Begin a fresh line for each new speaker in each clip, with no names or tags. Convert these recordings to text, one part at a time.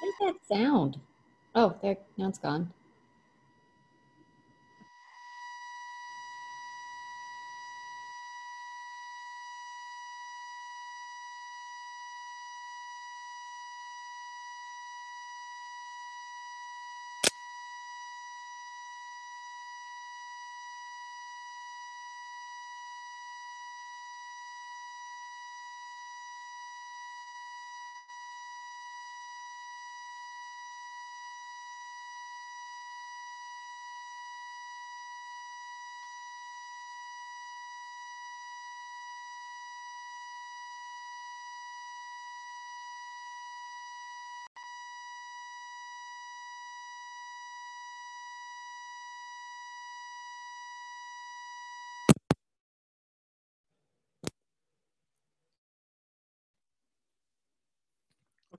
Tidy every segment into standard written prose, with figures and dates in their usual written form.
What is that sound? Oh, there, now it's gone.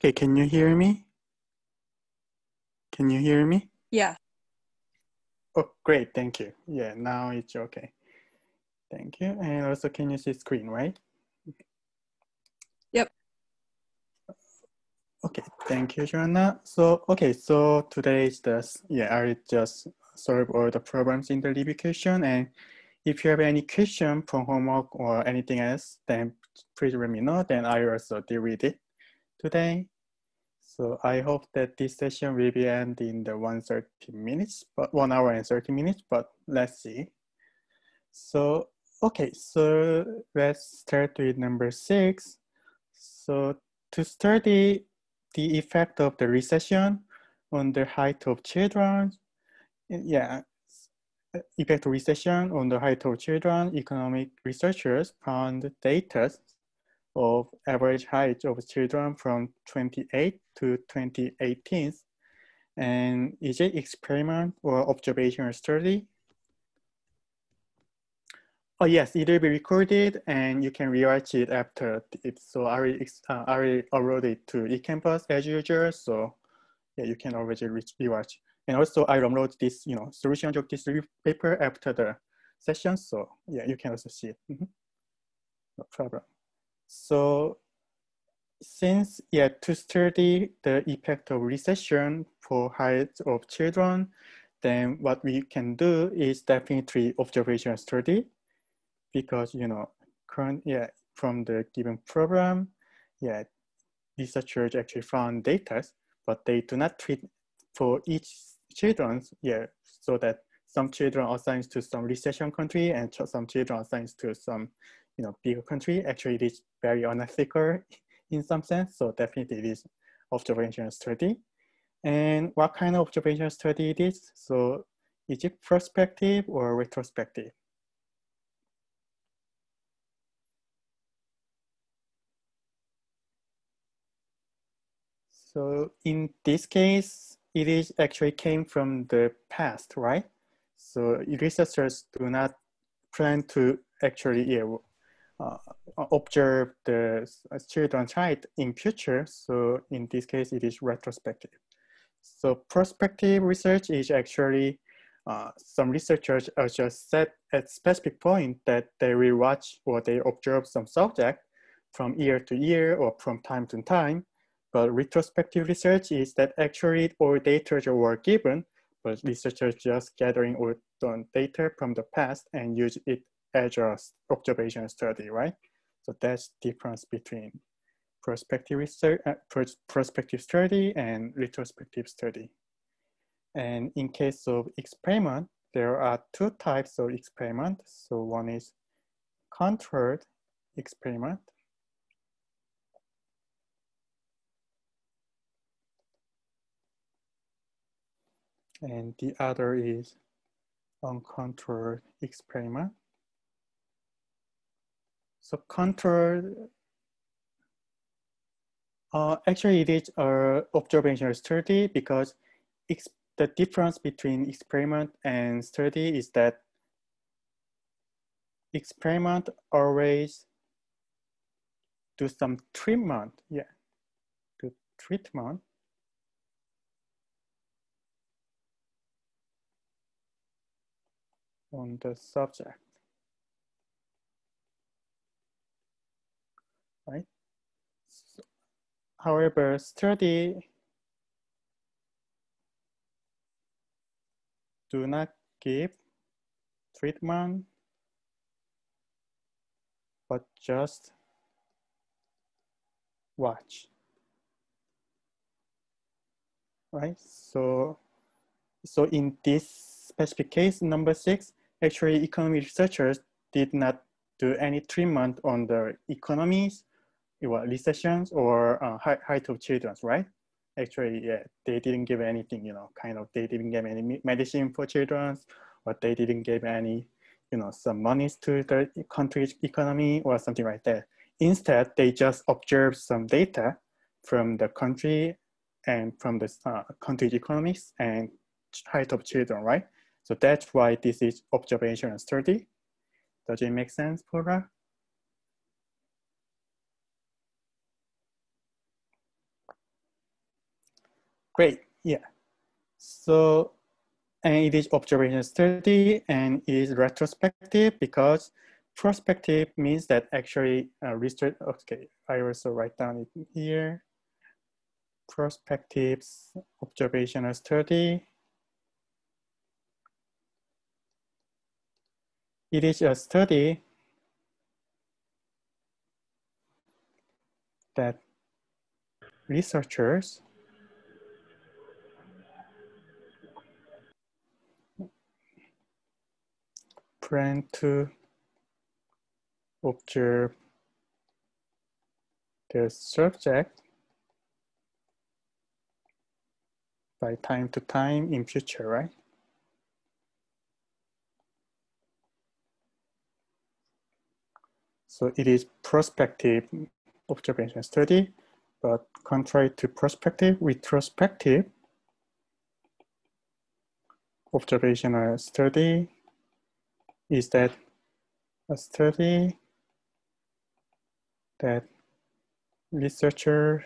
Okay, can you hear me? Can you hear me?
Yeah.
Oh, great, thank you. Yeah, now it's okay. Thank you. And also, can you see screen, right?
Yep.
Okay, thank you, Joanna. So, okay, so today is I just solve all the problems in the review question. And if you have any question from homework or anything else, then please let me know. Then I also deal with it today. So I hope that this session will be end in the 1 hour and 30 minutes, but let's see. So, okay, so let's start with number 6. So to study the effect of the recession on the height of children, effect of recession on the height of children, economic researchers found data of average height of children from 28 to 2018. And is it experiment or observational study? Oh yes, it will be recorded and you can rewatch it after it. So I will upload it to eCampus as usual. So yeah, you can always rewatch. And also I upload this, solution of this review paper after the session. So yeah, you can also see it. No problem. So since to study the effect of recession for height of children, then what we can do is definitely observational study, because from the given program, researchers actually found data, but they do not treat for each children, so that some children are assigned to some recession country and some children are assigned to some bigger country. Actually, it is very unethical in some sense. So definitely it is observational study. And what kind of observational study it is? So is it prospective or retrospective? So in this case, it is actually came from the past, right? So researchers do not plan to actually observe the children's height in future. So in this case, it is retrospective. So prospective research is actually some researchers are just set at specific point that they will watch or they observe some subject from year to year or from time to time. But retrospective research is that actually all data were given, but researchers just gathering all the data from the past and use it as an observation study, right? So that's the difference between prospective research, prospective study and retrospective study. And in case of experiment, there are two types of experiment. So one is controlled experiment. And the other is uncontrolled experiment. So controlled, actually it is an observational study, because the difference between experiment and study is that experiment always do some treatment, do treatment. On the subject, right? So, however, study do not give treatment, but just watch, right? So in this specific case, number 6, actually economy researchers did not do any treatment on the economies, recessions, or height of children, right? Actually, yeah, they didn't give anything, they didn't give any medicine for children, or they didn't give any, some monies to the country's economy or something like that. Instead, they just observed some data from the country and from the country's economics and height of children, right? So that's why this is observational study. Does it make sense, Paula? Great, yeah. So, and it is observational study and it is retrospective because prospective means that actually research, okay, I also write down it here. Prospectives, observational study. It is a study that researchers plan to observe the subject by time to time in future, right? So it is prospective observation study, but contrary to prospective, retrospective observational study is that a study that researcher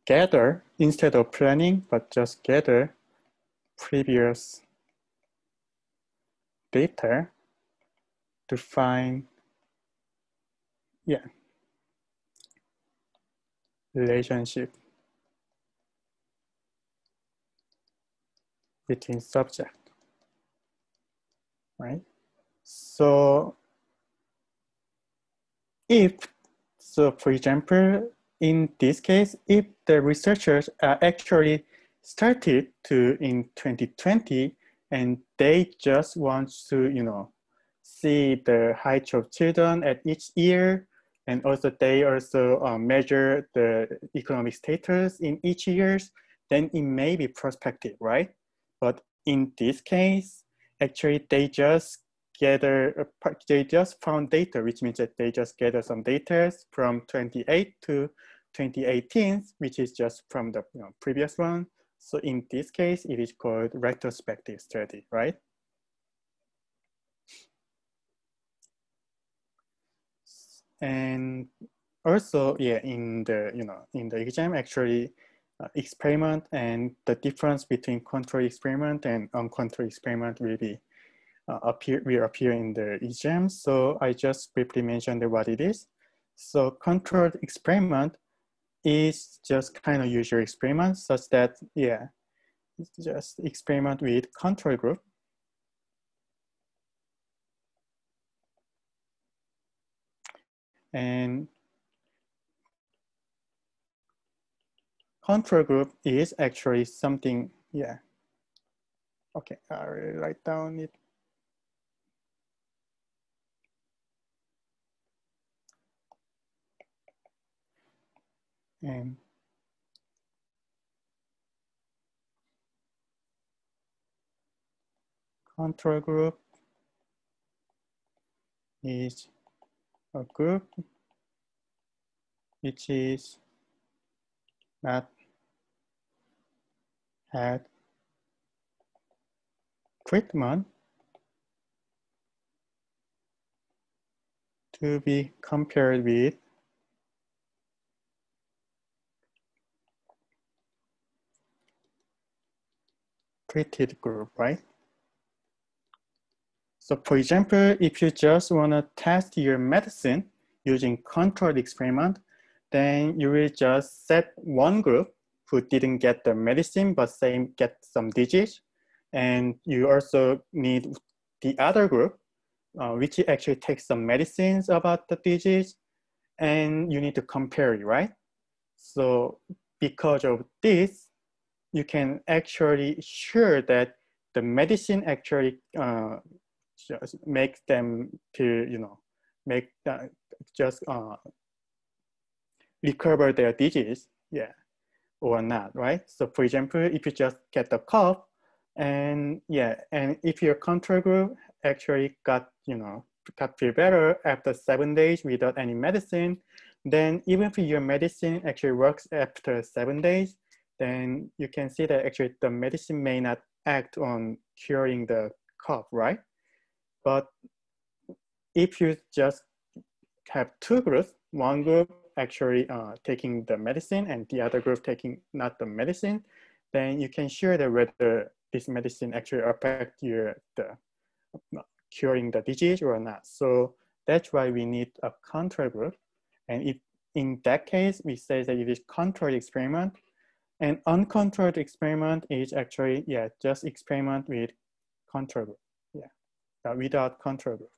gather instead of planning, but just gather previous data to find, relationship between subject, right? So for example, in this case, if the researchers actually started to in 2020 and they just want to, see the height of children at each year, and also they also measure the economic status in each years, then it may be prospective, right? But in this case, actually they just found data, which means that they just gather some data from 28 to 2018, which is just from the previous one. So in this case, it is called retrospective study, right? And also, in the exam, actually, experiment and the difference between control experiment and uncontrolled experiment will be will appear in the exam. So I just briefly mentioned what it is. So controlled experiment is just kind of usual experiment such that, it's just experiment with control group. And control group is actually something, okay, I'll write down it. And control group is a group which is not had treatment to be compared with treated group, right? So for example, if you just want to test your medicine using controlled experiment, then you will just set one group who didn't get the medicine, but same get some disease. And you also need the other group, which actually takes some medicines about the disease, and you need to compare it, right? So because of this, you can actually sure that the medicine actually just make them to, make just recover their disease, yeah, or not, right? So for example, if you just get the cough, and yeah, and if your control group actually got feel better after 7 days without any medicine, then even if your medicine actually works after 7 days, then you can see that actually the medicine may not act on curing the cough, right? But if you just have two groups, one group actually taking the medicine and the other group taking not the medicine, then you can share that whether this medicine actually affect the curing the disease or not. So that's why we need a control group. And if in that case, we say that it is controlled experiment. And uncontrolled experiment is actually, yeah, just experiment with control group, yeah, without control group.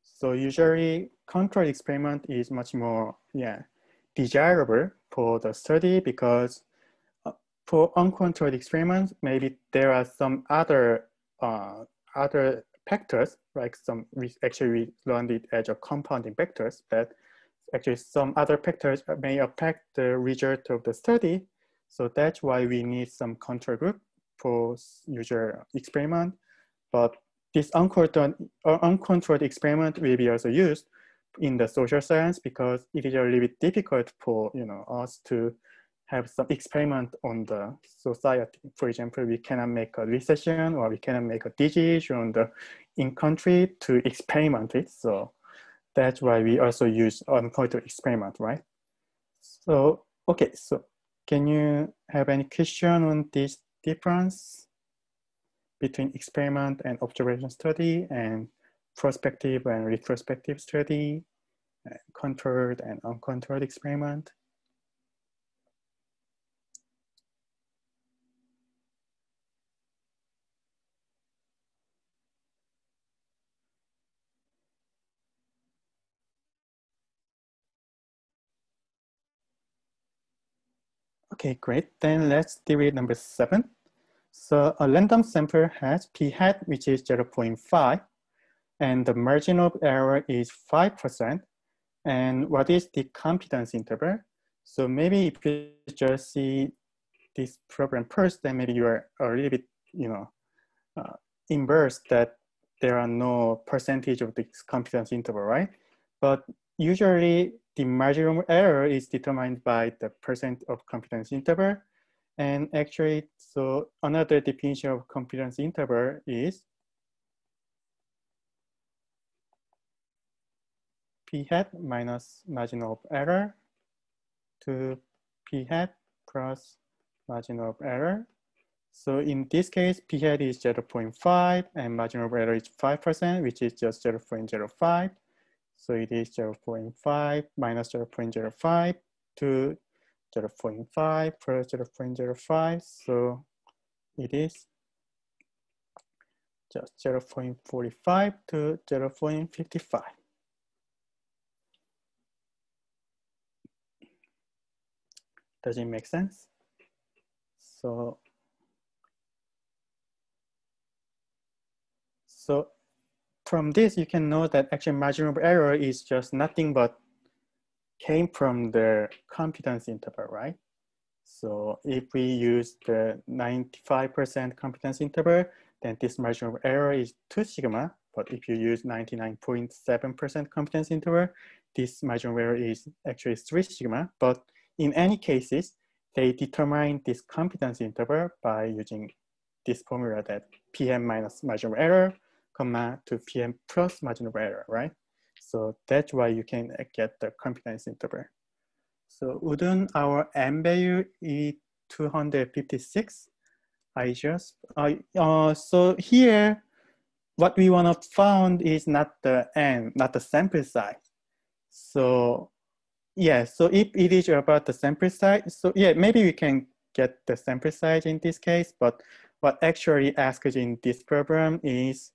So usually controlled experiment is much more, yeah, desirable for the study, because for uncontrolled experiments, maybe there are some other factors, like we learned it as a compounding factors, that actually some other factors may affect the result of the study. So that's why we need some control group for user experiment. But this uncontrolled experiment will be also used in the social science, because it is a little bit difficult for us to have some experiment on the society. For example, we cannot make a recession, or we cannot make a disease in country to experiment it. So that's why we also use uncontrolled experiment, right? So, okay, so can you have any question on this difference between experiment and observation study, and prospective and retrospective study, controlled and uncontrolled experiment? Okay, great. Then let's deal with number 7. So a random sample has p hat, which is 0.5, and the margin of error is 5%. And what is the confidence interval? So maybe if you just see this program first, then maybe you are a little bit, inverse, that there are no percentage of this confidence interval, right? But usually the margin of error is determined by the percent of confidence interval. And actually, so another definition of confidence interval is p hat minus margin of error to p hat plus margin of error. So in this case, p hat is 0.5 and margin of error is 5%, which is just 0.05. So it is 0.5 minus 0.05 to 0.5 plus 0.05. So it is just 0.45 to 0.55. Does it make sense? So from this, you can know that actually margin of error is just nothing but came from the confidence interval, right? So if we use the 95% confidence interval, then this margin of error is 2 sigma. But if you use 99.7% confidence interval, this margin of error is actually 3 sigma. But in any cases, they determine this confidence interval by using this formula, that PM minus margin of error, comma, to PM plus margin of error, right? So that's why you can get the confidence interval. So wouldn't our M value is 256? So here, what we want to find is not the N, not the sample size. So Yeah, so if it is about the sample size, so yeah, maybe we can get the sample size in this case, but what actually asked in this program is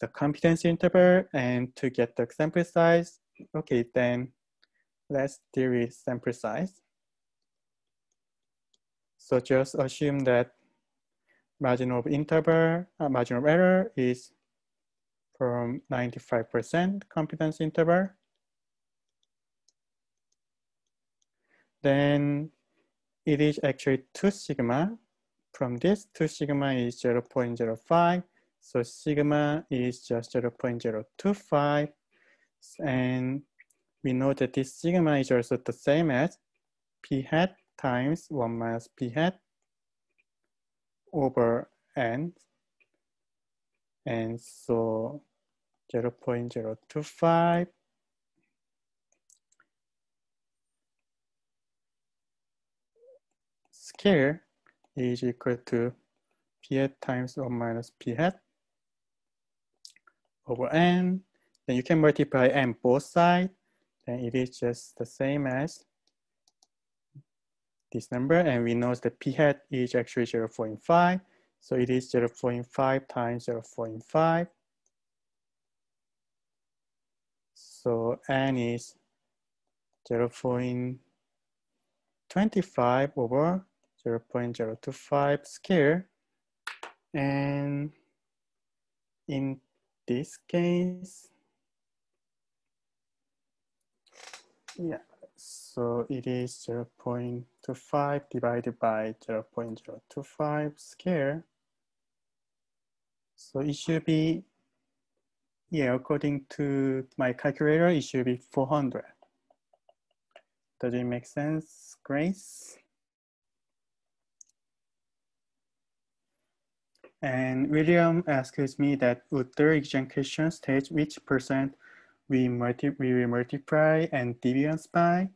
the confidence interval, and to get the sample size, okay, then let's deal with sample size. So just assume that margin of interval, margin of error is from 95% confidence interval. Then it is actually 2 sigma. From this, 2 sigma is 0.05. So sigma is just 0.025. And we know that this sigma is also the same as p hat times 1 minus p hat over n. And so 0.025 square is equal to p hat times 1 minus p hat over n. Then you can multiply n both sides. Then it is just the same as this number. And we know that p hat is actually 0.5. So it is 0.5 times 0.5. So n is 0.25 over 0.025 square. And in this case, yeah, so it is 0.25 divided by 0.025 square. So it should be, yeah, according to my calculator, it should be 400. Does it make sense, Grace? And William asks me that would the exam question state which percent we will multiply and deviance by?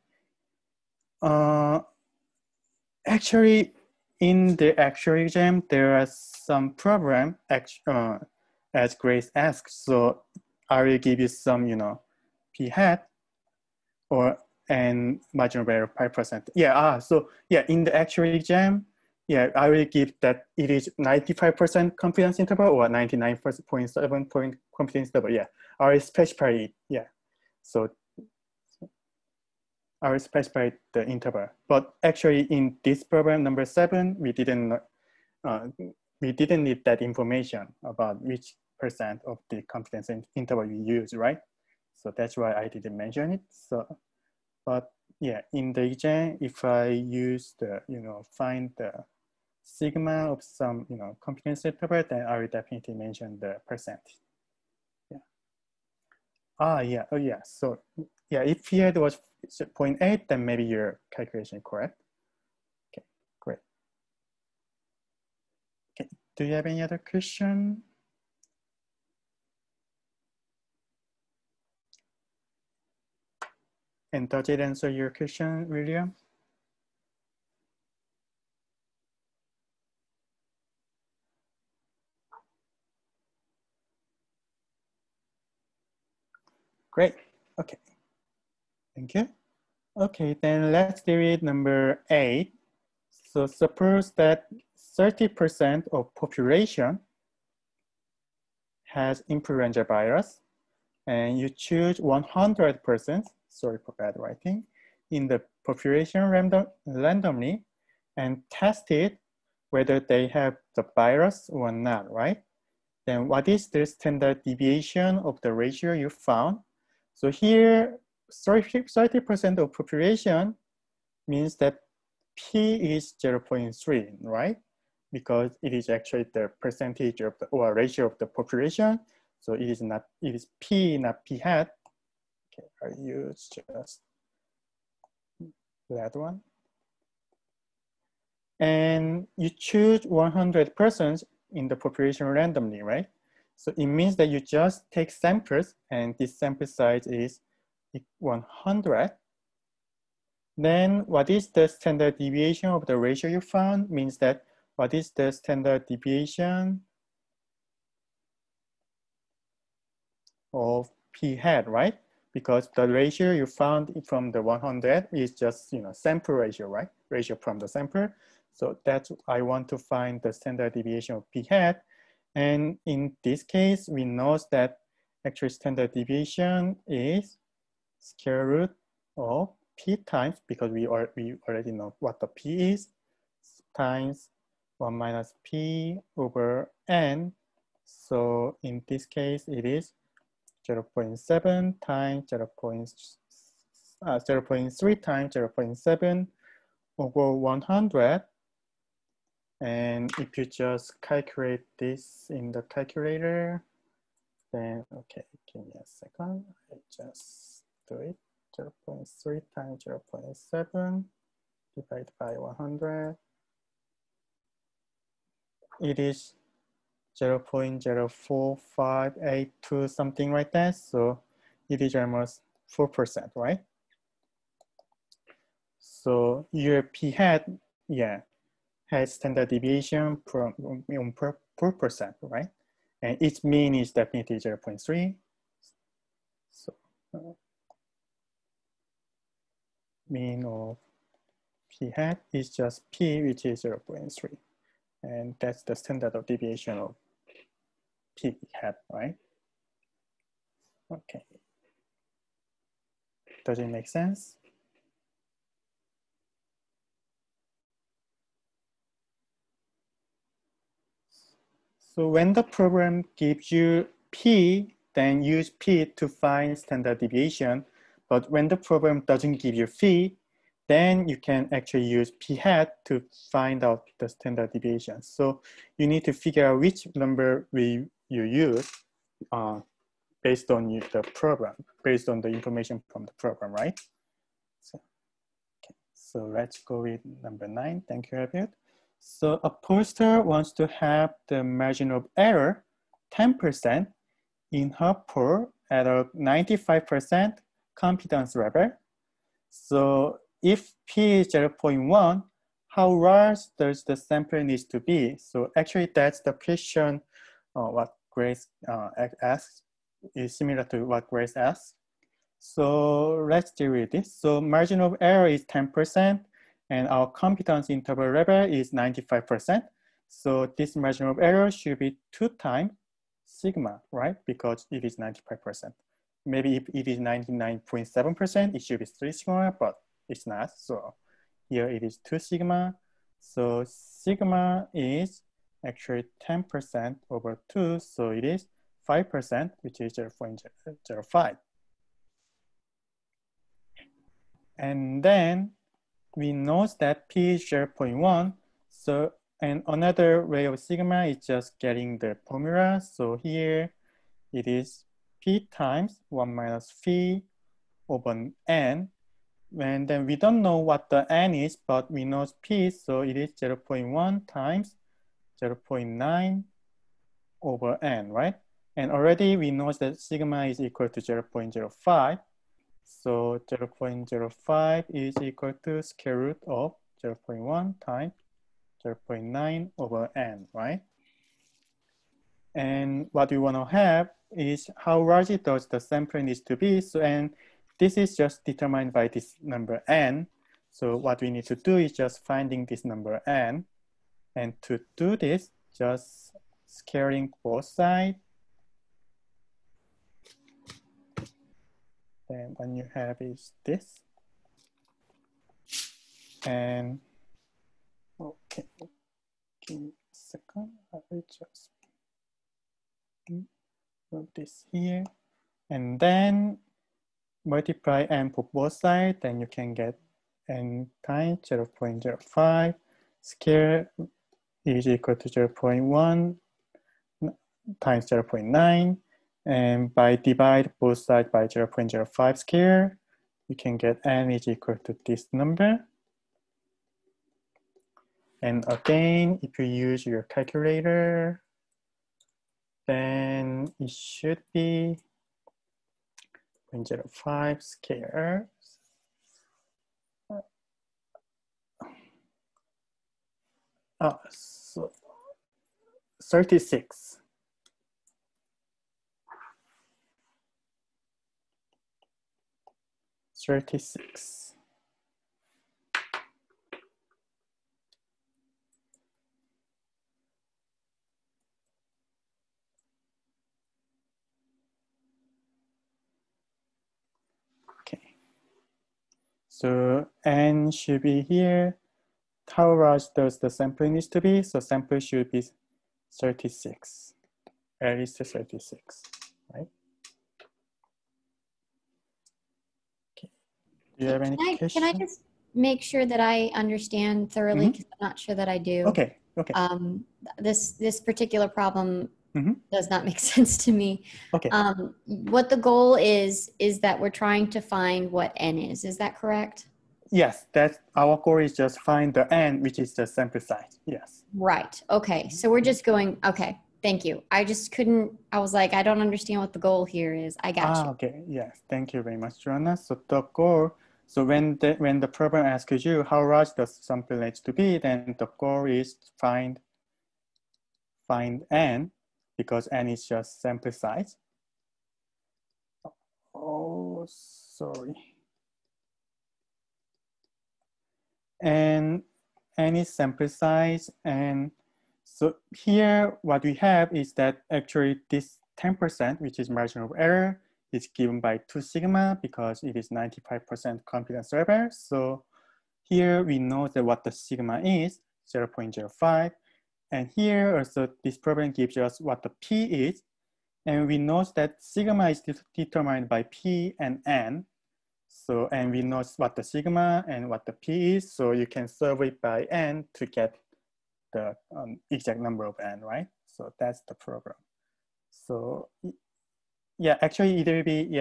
Actually, in the actual exam, there are some problem as Grace asked. So I will give you some, p hat or and margin of error 5%. Yeah. So yeah, in the actual exam, yeah, I will give that it is 95% confidence interval or 99.7% confidence interval. Yeah, I will specify it. Yeah. So I will specify the interval. But actually, in this problem number 7, we didn't need that information about which percent of the confidence interval we use, right? So that's why I didn't mention it. So, but yeah, in the exam, if I use the, find the sigma of some, confidence interval, then I will definitely mention the percent. Yeah. Oh yeah. So yeah, if here it was 0.8, then maybe your calculation is correct. Okay, great. Okay, do you have any other question? And does it answer your question, William? Great. Okay. Thank you. Okay, then let's deal with number 8. So suppose that 30% of population has influenza virus, and you choose 100 persons, sorry for bad writing, in the population randomly and test it whether they have the virus or not, right? Then what is the standard deviation of the ratio you found? So here, 30% of population means that P is 0.3, right? Because it is actually the percentage of the, or ratio of the population. So it is P, not P hat. Okay, I use just that one. And you choose 100 persons in the population randomly, right? So it means that you just take samples and this sample size is 100. Then what is the standard deviation of the ratio you found means that what is the standard deviation of P hat, right? because the ratio you found from the 100 is just, sample ratio, right? Ratio from the sample. So that's, I want to find the standard deviation of p hat. And in this case, we know that actually standard deviation is square root of p times, because we already know what the p is, times 1 minus p over n. So in this case, it is 0.7 times 0.3 times 0.7 over 100. And if you just calculate this in the calculator, then, okay, give me a second. I just do it. 0.3 times 0.7 divided by 100. It is 0.04582, something like that. So it is almost 4%, right? So your p hat, yeah, has standard deviation from 4%, right? And its mean is definitely 0.3. So mean of p hat is just p, which is 0.3. And that's the standard of deviation of p hat, right? Okay. Does it make sense? So when the program gives you p, then use p to find standard deviation. But when the program doesn't give you phi, then you can actually use p hat to find out the standard deviation. So you need to figure out which number you use based on the program, based on the information from the program, right? So, okay. So let's go with number 9. Thank you, Abid. So a pollster wants to have the margin of error 10% in her poll at a 95% confidence level. So if p is 0.1, how large does the sample need to be? So actually that's the question what Grace asked, is similar to what Grace asked. So let's deal with this. So margin of error is 10%, and our confidence interval level is 95%. So this margin of error should be 2 times sigma, right? Because it is 95%. Maybe if it is 99.7%, it should be 3 sigma, but it's not. So here it is 2 sigma. So sigma is actually 10% over 2. So it is 5%, which is 0.05. And then we know that p is 0.1. So, and another way of sigma is just getting the formula. So here it is p times 1 minus phi over n. And then we don't know what the n is, but we know p, so it is 0.1 times 0.9 over n, right? And already we know that sigma is equal to 0.05. So 0.05 is equal to square root of 0.1 times 0.9 over n, right? And what we want to have is how large does the sample needs to be. So, and this is just determined by this number n. So what we need to do is just finding this number n. And to do this, just scaling both sides. And what you have is this. And okay, give me a second. I will just put this here. And then multiply n for both sides, then you can get n times 0.05. Square is equal to 0.1 times 0.9. And by divide both sides by 0.05 square, you can get n is equal to this number. And again, if you use your calculator, then it should be 0.05 square. So 36. 36. Okay. So n should be here. How large does the sample need to be? So sample should be 36, at least 36, right? Okay. Do you have any
Can I
question?
just make sure that I understand thoroughly, because I'm not sure that I do.
Okay, okay.
This particular problem
Mm-hmm.
does not make sense to me.
Okay.
What the goal is that we're trying to find what n is. Is that correct?
Yes, that's our goal is just find the n, which is the sample size. Yes.
Right. Okay. So we're just going, okay. Thank you. I just couldn't, I was like, I don't understand what the goal here is. I got you.
Okay. Yes. Thank you very much, Joanna. So the goal, so when the problem asks you how large the sample needs to be, then the goal is find n, because n is just sample size. Oh, sorry. And n is sample size, and so here what we have is that actually this 10%, which is margin of error, is given by 2 sigma because it is 95% confidence level. So here we know that what the sigma is, 0.05. And here also this problem gives us what the p is. And we know that sigma is determined by p and n. So, and we know what the sigma and what the p is. So you can solve it by n to get the exact number of n, right? So that's the program. So yeah, actually it will be,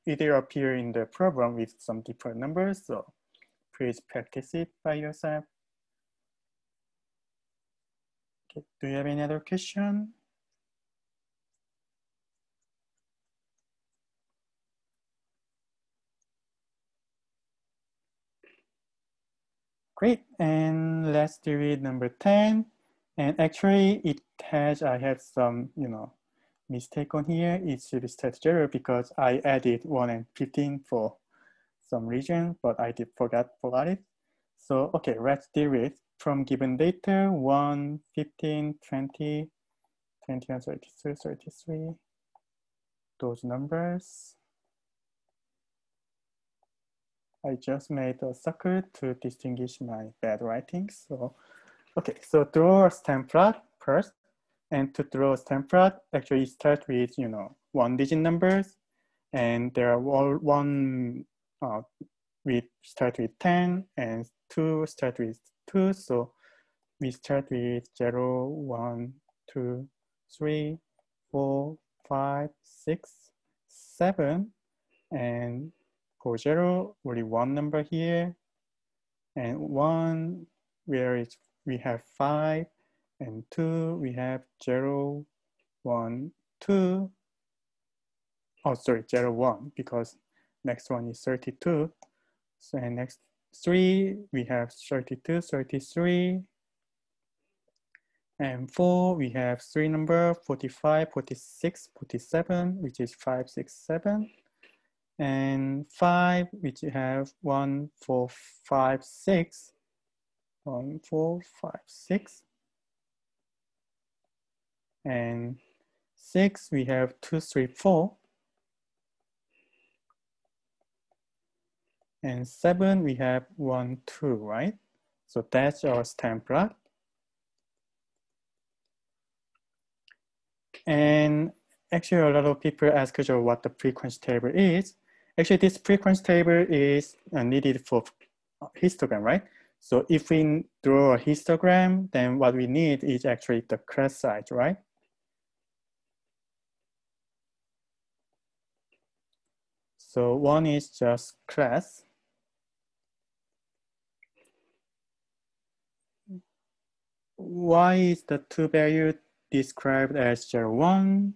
either appear in the program with some different numbers. So please practice it by yourself. Okay, do you have any other question? Great, and let's do it number 10. And actually it has, I have some, mistake on here. It should be set 0 because I added 1 and 15 for some reason, but I did forgot it. So, okay, let's do it. From given data, 1, 15, 20, 21, 32, 33, those numbers. I just made a circle to distinguish my bad writing. So, okay, so draw a stem plot first. And to draw a stem plot, actually start with, 1-digit numbers. And there are all we start with 10 and 2 start with 2. So we start with 0, 1, 2, 3, 4, 5, 6, 7. And for 0, only one number here. And 1, where we have 5. And 2, we have 0, 1, 2. Oh, sorry, 0, 1, because next one is 32. So and next 3, we have 32, 33. And 4, we have 3 number, 45, 46, 47, which is 5, 6, 7. And 5, which you have 1, 4, 5, 6. 1, 4, 5, 6. And 6, we have 2, 3, 4. And 7, we have 1, 2, right? So that's our stem plot. And actually, a lot of people ask us what the frequency table is. Actually, this frequency table is needed for histogram, right? So if we draw a histogram, then what we need is actually the class size, right? So one is just class. Why is the two value described as 0, 1?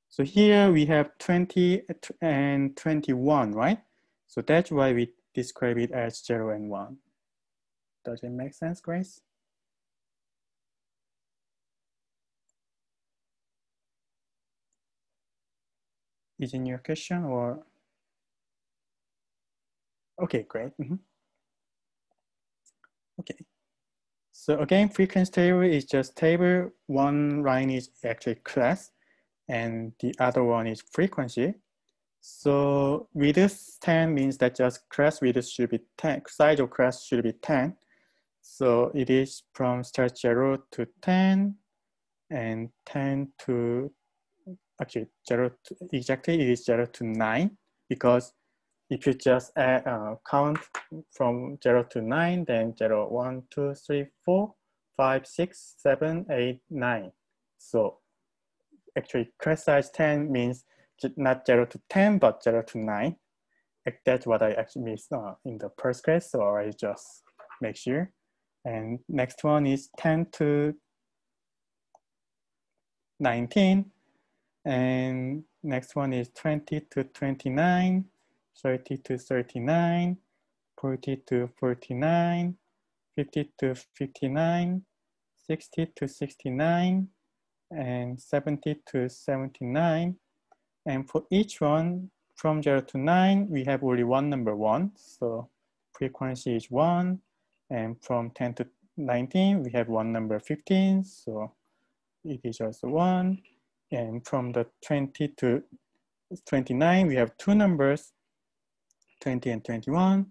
So here we have 20 and 21, right? So that's why we describe it as 0 and 1. Does it make sense, Grace? Is it your question or? Okay, great. Okay. So again, frequency table is just table. One line is actually class, and the other one is frequency. So width 10 means that just class width should be 10, size of class should be 10. So it is from start 0 to 10 and 10 to, actually 0 to, exactly it is 0 to 9, because if you just add, count from 0 to 9, then 0, 1, 2, 3, 4, 5, 6, 7, 8, 9. So actually class size 10 means not 0 to 10, but 0 to 9. That's what I actually missed in the first class, so I just make sure. And next one is 10 to 19. And next one is 20 to 29, 30 to 39, 40 to 49, 50 to 59, 60 to 69, and 70 to 79. And for each one, from 0 to 9, we have only one number 1. So frequency is 1. And from 10 to 19, we have one number 15. So it is also 1. And from the 20 to 29, we have two numbers, 20 and 21.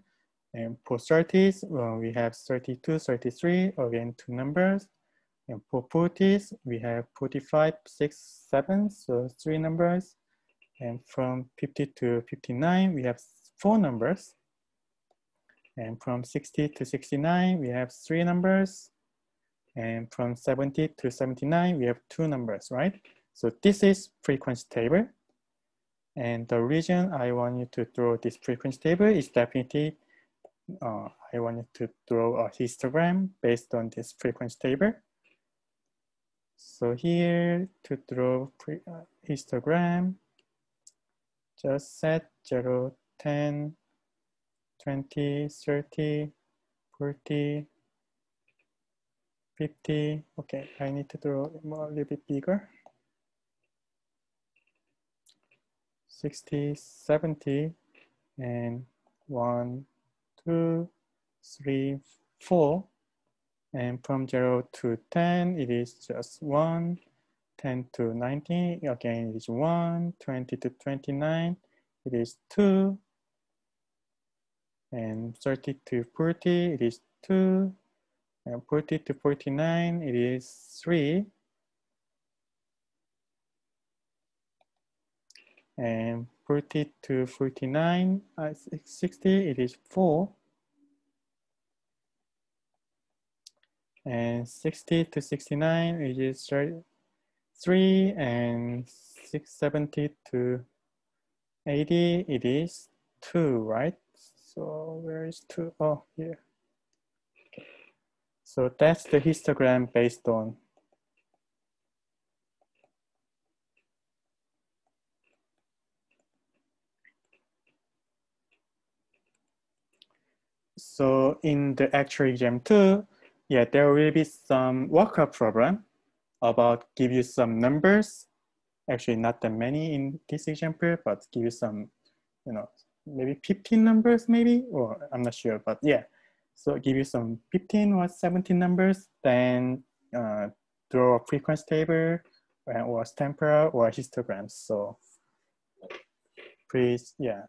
And for 30s, we have 32, 33, again, two numbers. And for 40s, we have 45, 6, 7, so three numbers. And from 50 to 59, we have four numbers. And from 60 to 69, we have three numbers. And from 70 to 79, we have two numbers, right? So this is frequency table. And the reason I want you to draw this frequency table is definitely, I want you to draw a histogram based on this frequency table. So here to draw histogram, just set 0, 10, 20, 30, 40, 50. Okay, I need to draw a little bit bigger. 60, 70, and 1, 2, 3, 4. And from 0 to 10, it is just 1. 10 to 19, again, it is 1. 20 to 29, it is 2. And 30 to 40, it is 2. And 40 to 49, it is 3. And 40 to 49, 60, it is 4. And 60 to 69, it is 3. And 670 to 80, it is 2, right? So where is 2? Oh, here. Okay. So that's the histogram based on. So in the actual exam too, yeah, there will be some workup problem about give you some numbers. Actually, not that many in this example, but give you some, you know, maybe 15 numbers maybe, or I'm not sure, but yeah. So give you some 15 or 17 numbers, then draw a frequency table or tempera or histograms. So please, yeah.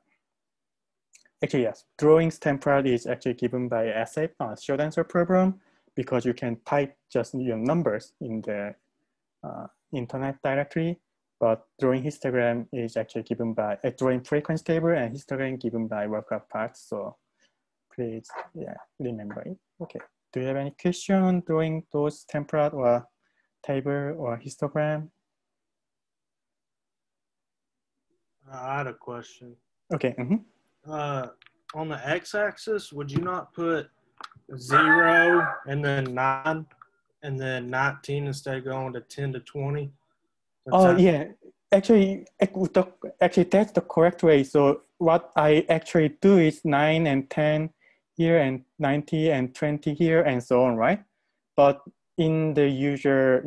Actually, yes, drawing tempera is actually given by essay, short answer program, because you can type just your numbers in the internet directory. But drawing histogram is actually given by drawing frequency table, and histogram given by workup parts. So please, yeah, remember it. Okay. Do you have any question on drawing those tempera or table or histogram?
I had a question.
Okay.
On the x-axis, would you not put 0 and then 9 and then 19 instead of going to 10 to 20?
Oh, yeah. Actually, that's the correct way. So what I actually do is 9 and 10 here and 90 and 20 here and so on, right? But in the user,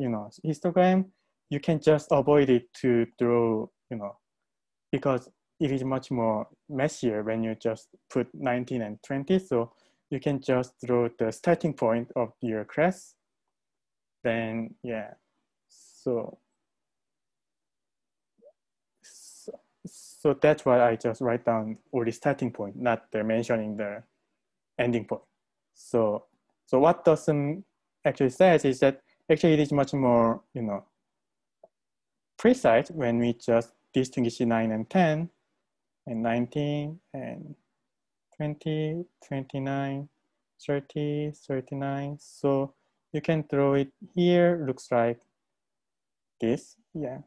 histogram, you can just avoid it to draw, because it is much more messier when you just put 19 and 20. So you can just draw the starting point of your class. Then, yeah, so that's why I just write down only starting point, not the mentioning the ending point. So what Dawson actually says is that actually it is much more, you know, precise when we just distinguish 9 and 10 and 19 and 20, 29, 30, 39. So you can draw it here, looks like this, yeah.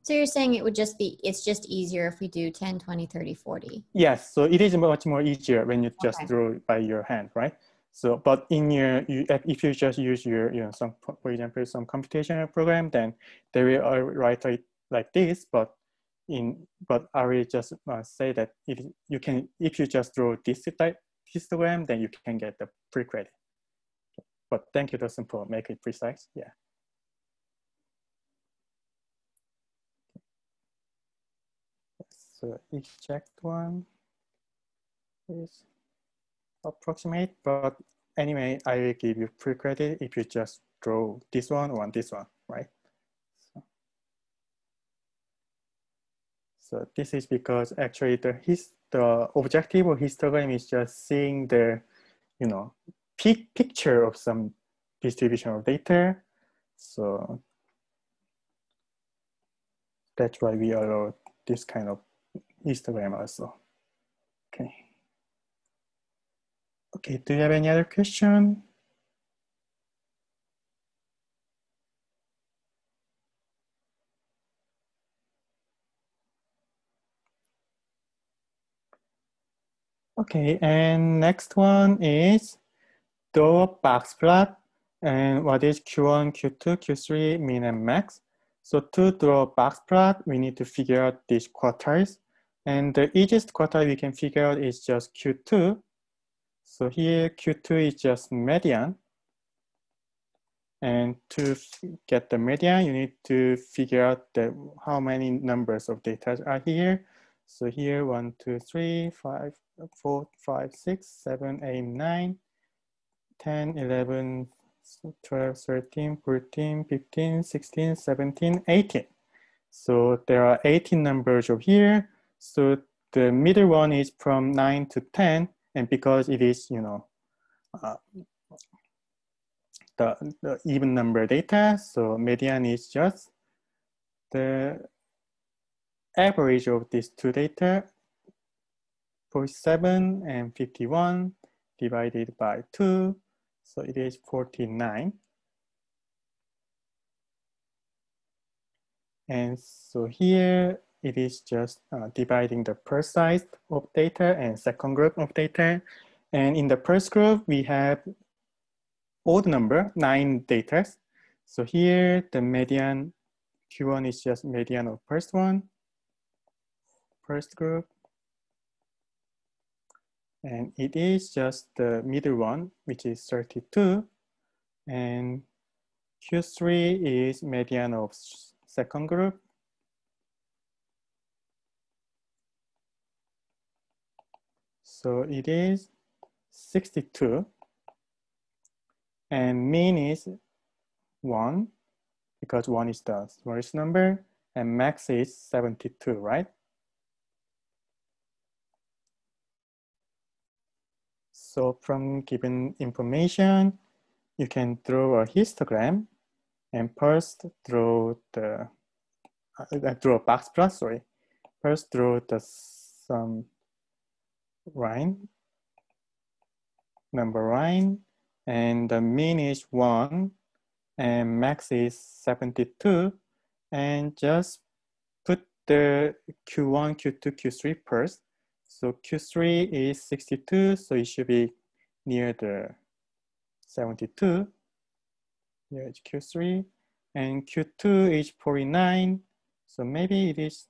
So you're saying it would just be, it's just easier if we do 10, 20, 30, 40.
Yes, so it is much more easier when you just
Okay.
draw it by your hand, right? So, but in your, if you just use your, you know, some, for example, some computational program, then they will write it like this. But I will just say that you can, if you just draw this histogram, then you can get the pre-credit. But thank you, Dawson, for making it precise. Yeah. So exact one is approximate, but anyway, I will give you pre-credit if you just draw this one or this one, right? So this is because actually the objective of histogram is just seeing the, you know, picture of some distribution of data. So that's why we allow this kind of histogram also. Okay. Okay, do you have any other question? Okay, and next one is draw a box plot and what is Q1, Q2, Q3, min and max. So to draw a box plot, we need to figure out these quartiles. And the easiest quartile we can figure out is just Q2. So here Q2 is just median. And to get the median, you need to figure out how many numbers of data are here. So here 1, 2, 3, 5, 4, 5, 6, 7, 8, 9, 10, 11, 12, 13, 14, 15, 16, 17, 18. So there are 18 numbers over here. So the middle one is from 9 to 10. And because it is, you know, the even number data, so median is just the average of these two data, 47 and 51 divided by 2. So it is 49. And so here it is just dividing the first size of data and second group of data. And in the first group, we have odd number, 9 data. So here the median Q1 is just median of first group. And it is just the middle one, which is 32. And Q3 is median of second group. So it is 62. And mean is 1, because 1 is the smallest number. And max is 72, right? So from given information, you can draw a histogram and first draw the draw a box plot, sorry. First draw the some line, number line, and the mean is 1 and max is 72, and just put the Q1, Q2, Q3 first. So Q3 is 62, so it should be near the 72. Here is Q3, and Q2 is 49. So maybe it is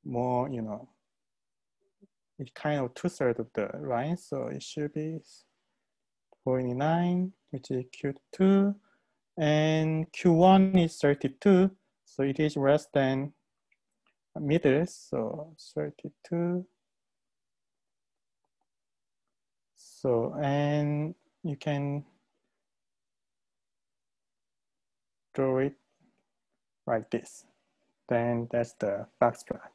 more, you know, it's kind of 2/3 of the line. So it should be 49, which is Q2, and Q1 is 32. So it is less than middle, so 32. So, and you can draw it like this. Then that's the box plot.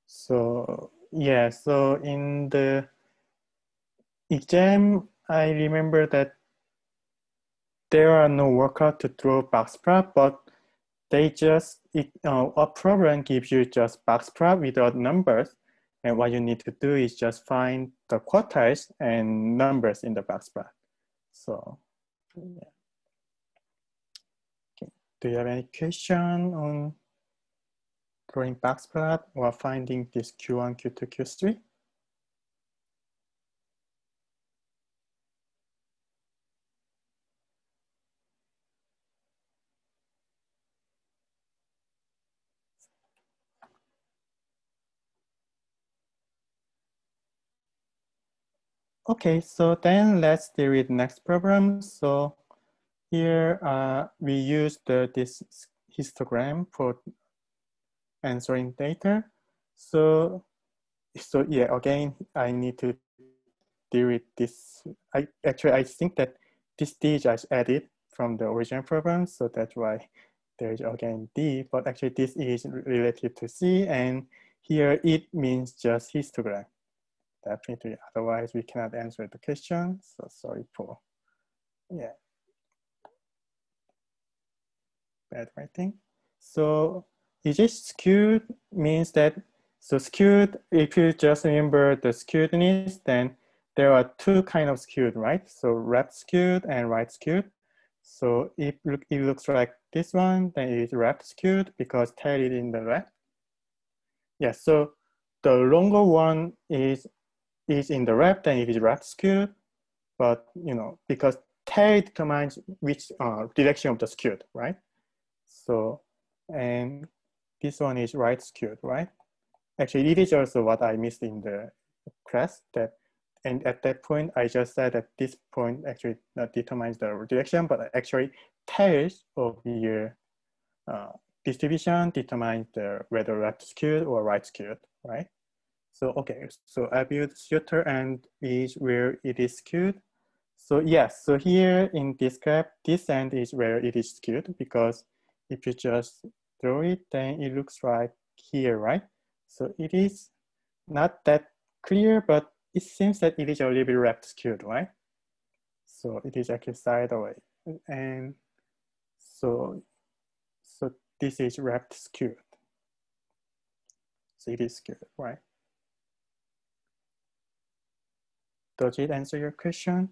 So yeah, so in the exam, I remember that there are no workout to draw box plot, but they just, a program gives you just box plot without numbers. And what you need to do is just find the quartiles and numbers in the box plot. So, yeah. Okay. Do you have any question on drawing box plot or finding this Q1, Q2, Q3? Okay, so then let's deal with next problem. So here we use this histogram for answering data. So yeah, again, I need to deal with this. I think that this D is just added from the original problem, so that's why there is again D, but actually this is related to C, and here it means just histogram. Definitely, otherwise we cannot answer the question. So sorry for, yeah, bad writing. So is it skewed means that, so skewed, if you just remember the skewedness, then there are two kinds of skewed, right? So left skewed and right skewed. So if it looks like this one, then it is left skewed because tail is in the left. Yeah, so the longer one is in the left, then it is left skewed. But because tail determines which direction of the skewed, right? So, and this one is right skewed, right? Actually, it is also what I missed in the class, and at that point, I just said that this point actually determines the direction, but actually tails of your distribution determines whether left skewed or right skewed, right? So, okay, so absolute shooter end is where it is skewed. So yes, so here in this graph, this end is where it is skewed, because if you just draw it, then it looks like here, right? So it is not that clear, but it seems that it is a little bit left skewed, right? So it is actually sideways. And so this is left skewed. So it is skewed, right? Does it answer your question?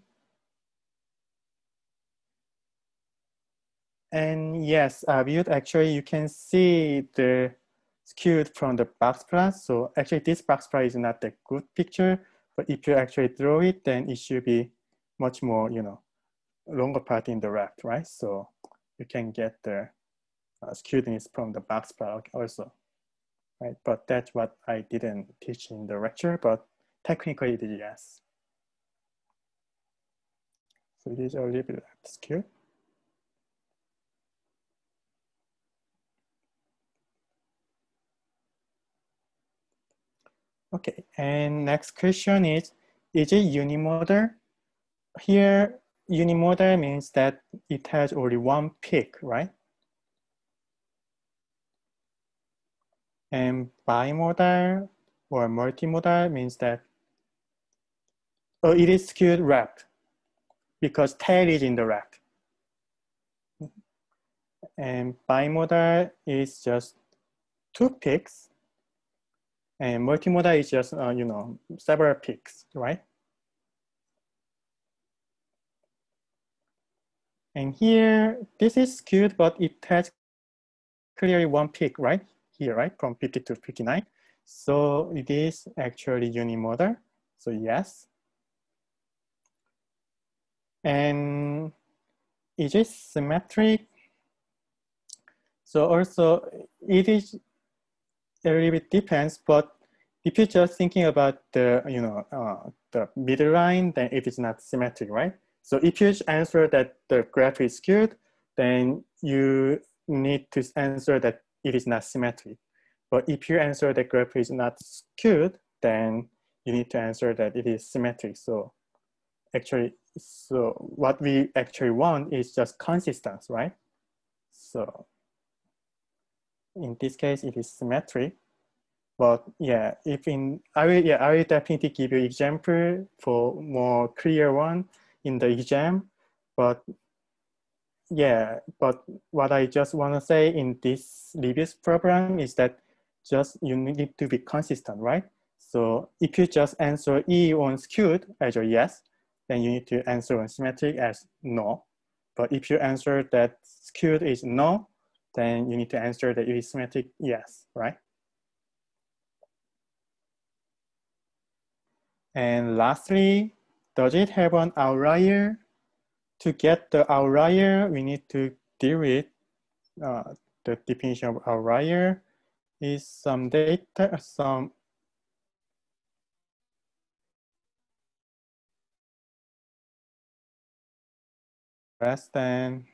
And yes, actually you can see the skewed from the box plot. So actually this box plot is not a good picture, but if you actually draw it, then it should be much more, longer part in the left, right? So you can get the skewedness from the box plot also, right? But that's what I didn't teach in the lecture, but technically it is yes. So it is a little bit left skewed. Okay, and next question is it unimodal? Here, unimodal means that it has only one peak, right? And bimodal or multimodal means that it is skewed left because tail is in the left. And bimodal is just two peaks, and multimodal is just several peaks, right? And here, this is skewed, but it has clearly one peak, right? Here, right? From 50 to 59. So it is actually unimodal. So yes. And is it symmetric? So also it is a little bit depends, but if you're just thinking about the, the middle line, then it is not symmetric, right? So if you answer that the graph is skewed, then you need to answer that it is not symmetric. But if you answer that graph is not skewed, then you need to answer that it is symmetric. So actually, so what we actually want is just consistency, right? So in this case, it is symmetric. But yeah, I will definitely give you example for more clear one in the exam. But yeah, but what I just want to say in this Liebes program is that just you need to be consistent, right? So if you just answer E on skewed as a yes, then you need to answer on symmetric as no. But if you answer that skewed is no, then you need to answer that it is symmetric yes, right? And lastly, does it have an outlier? To get the outlier, we need to deal with the definition of outlier is some data, some less than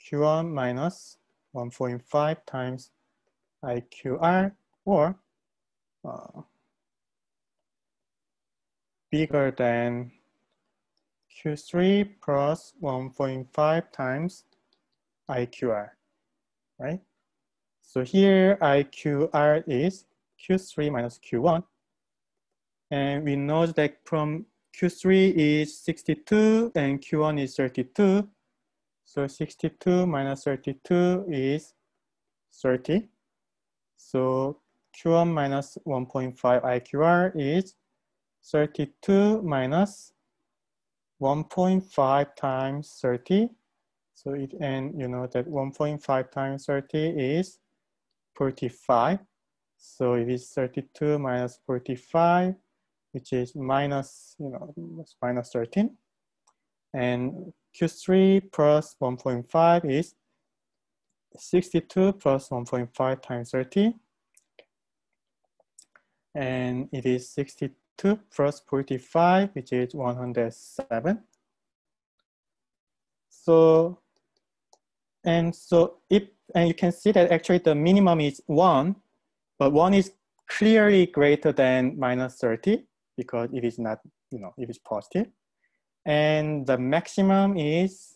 Q1 minus 1.5 times IQR, or bigger than Q3 plus 1.5 times IQR, right? So here IQR is Q3 minus Q1. And we know that from Q3 is 62 and Q1 is 32. So 62 minus 32 is 30. So Q1 minus 1.5 IQR is 32 minus 1.5 times 30. So and you know that 1.5 times 30 is 45. So it is 32 minus 45, which is minus, minus 13. And Q3 plus 1.5 is 62 plus 1.5 times 30. And it is 62 plus 45, which is 107. So you can see that actually the minimum is 1, but 1 is clearly greater than minus 30 because it is not, it is positive. And the maximum is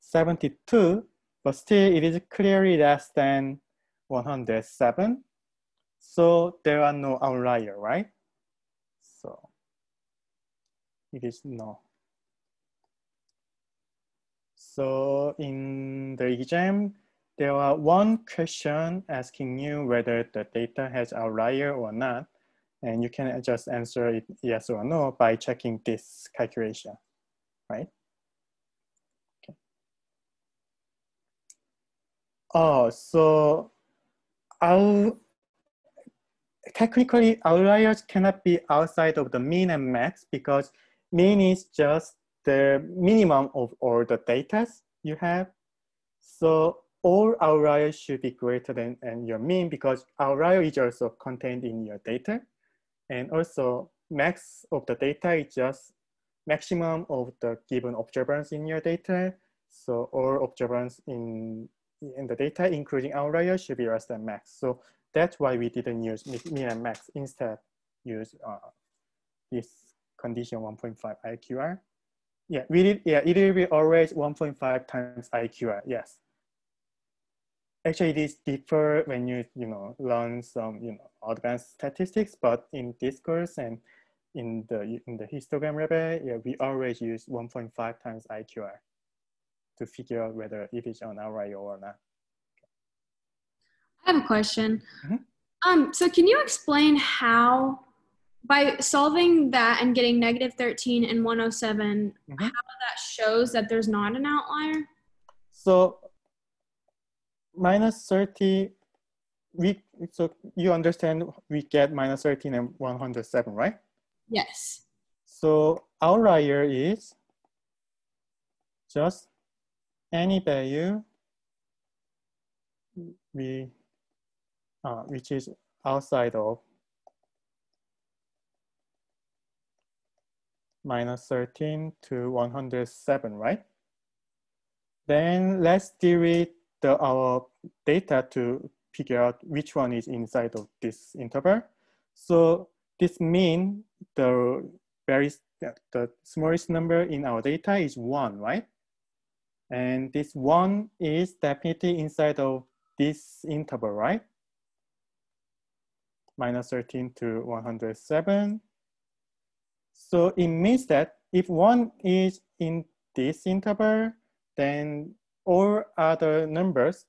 72, but still it is clearly less than 107. So there are no outlier, right? So it is no. So in the exam, there are one question asking you whether the data has outlier or not. And you can just answer it yes or no by checking this calculation, right? Okay. Oh, so technically outliers cannot be outside of the mean and max because mean is just the minimum of all the data you have. So all outliers should be greater than your mean because outlier is also contained in your data. And also max of the data is just maximum of the given observance in your data. So all observance in the data, including outlier, should be less than max. So that's why we didn't use mean and max. Instead, use this condition 1.5 IQR. Yeah, we did. Yeah, it will be always 1.5 times IQR. Yes. Actually, this differ when you learn some advanced statistics, but in this course and in the histogram level, yeah, we always use 1.5 times IQR to figure out whether it is an outlier or not.
I have a question.
Mm-hmm.
So can you explain how, by solving that and getting negative 13 and 107,
Mm-hmm.
how that shows that there's not an outlier?
So minus 30, so you understand we get minus 13 and 107, right?
Yes.
So outlier is just any value which is outside of minus 13 to 107, right? Then let's deal our data to figure out which one is inside of this interval. So this means the smallest number in our data is 1, right? And this 1 is definitely inside of this interval, right? Minus 13 to 107. So it means that if 1 is in this interval, then all other numbers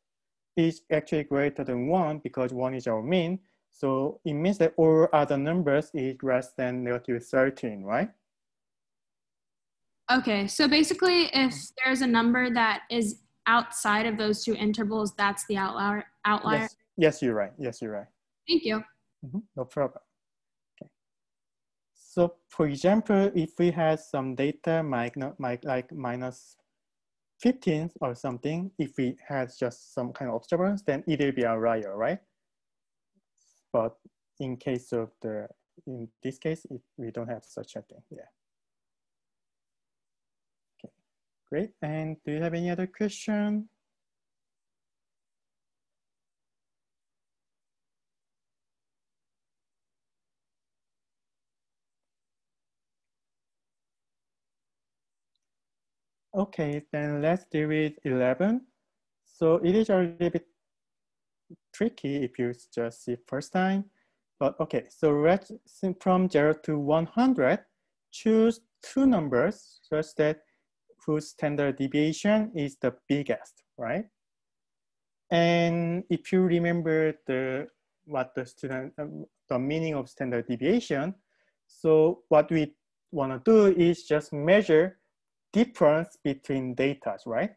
is actually greater than 1 because 1 is our mean. So it means that all other numbers is less than negative 13, right?
Okay, so basically if there's a number that is outside of those two intervals, that's the outlier.
Yes, you're right. Yes, you're right.
Thank you.
No problem. Okay. So for example, if we had some data like minus 15 or something, if we had just some kind of observance, then it will be outlier, right? But in this case, we don't have such a thing. Yeah. Okay, great. And do you have any other question? Okay, then let's deal with 11. So it is a little bit tricky if you just see first time. But okay, so let's from 0 to 100, choose two numbers such that whose standard deviation is the biggest, right? And if you remember the meaning of standard deviation, so what we want to do is just measure difference between data, right?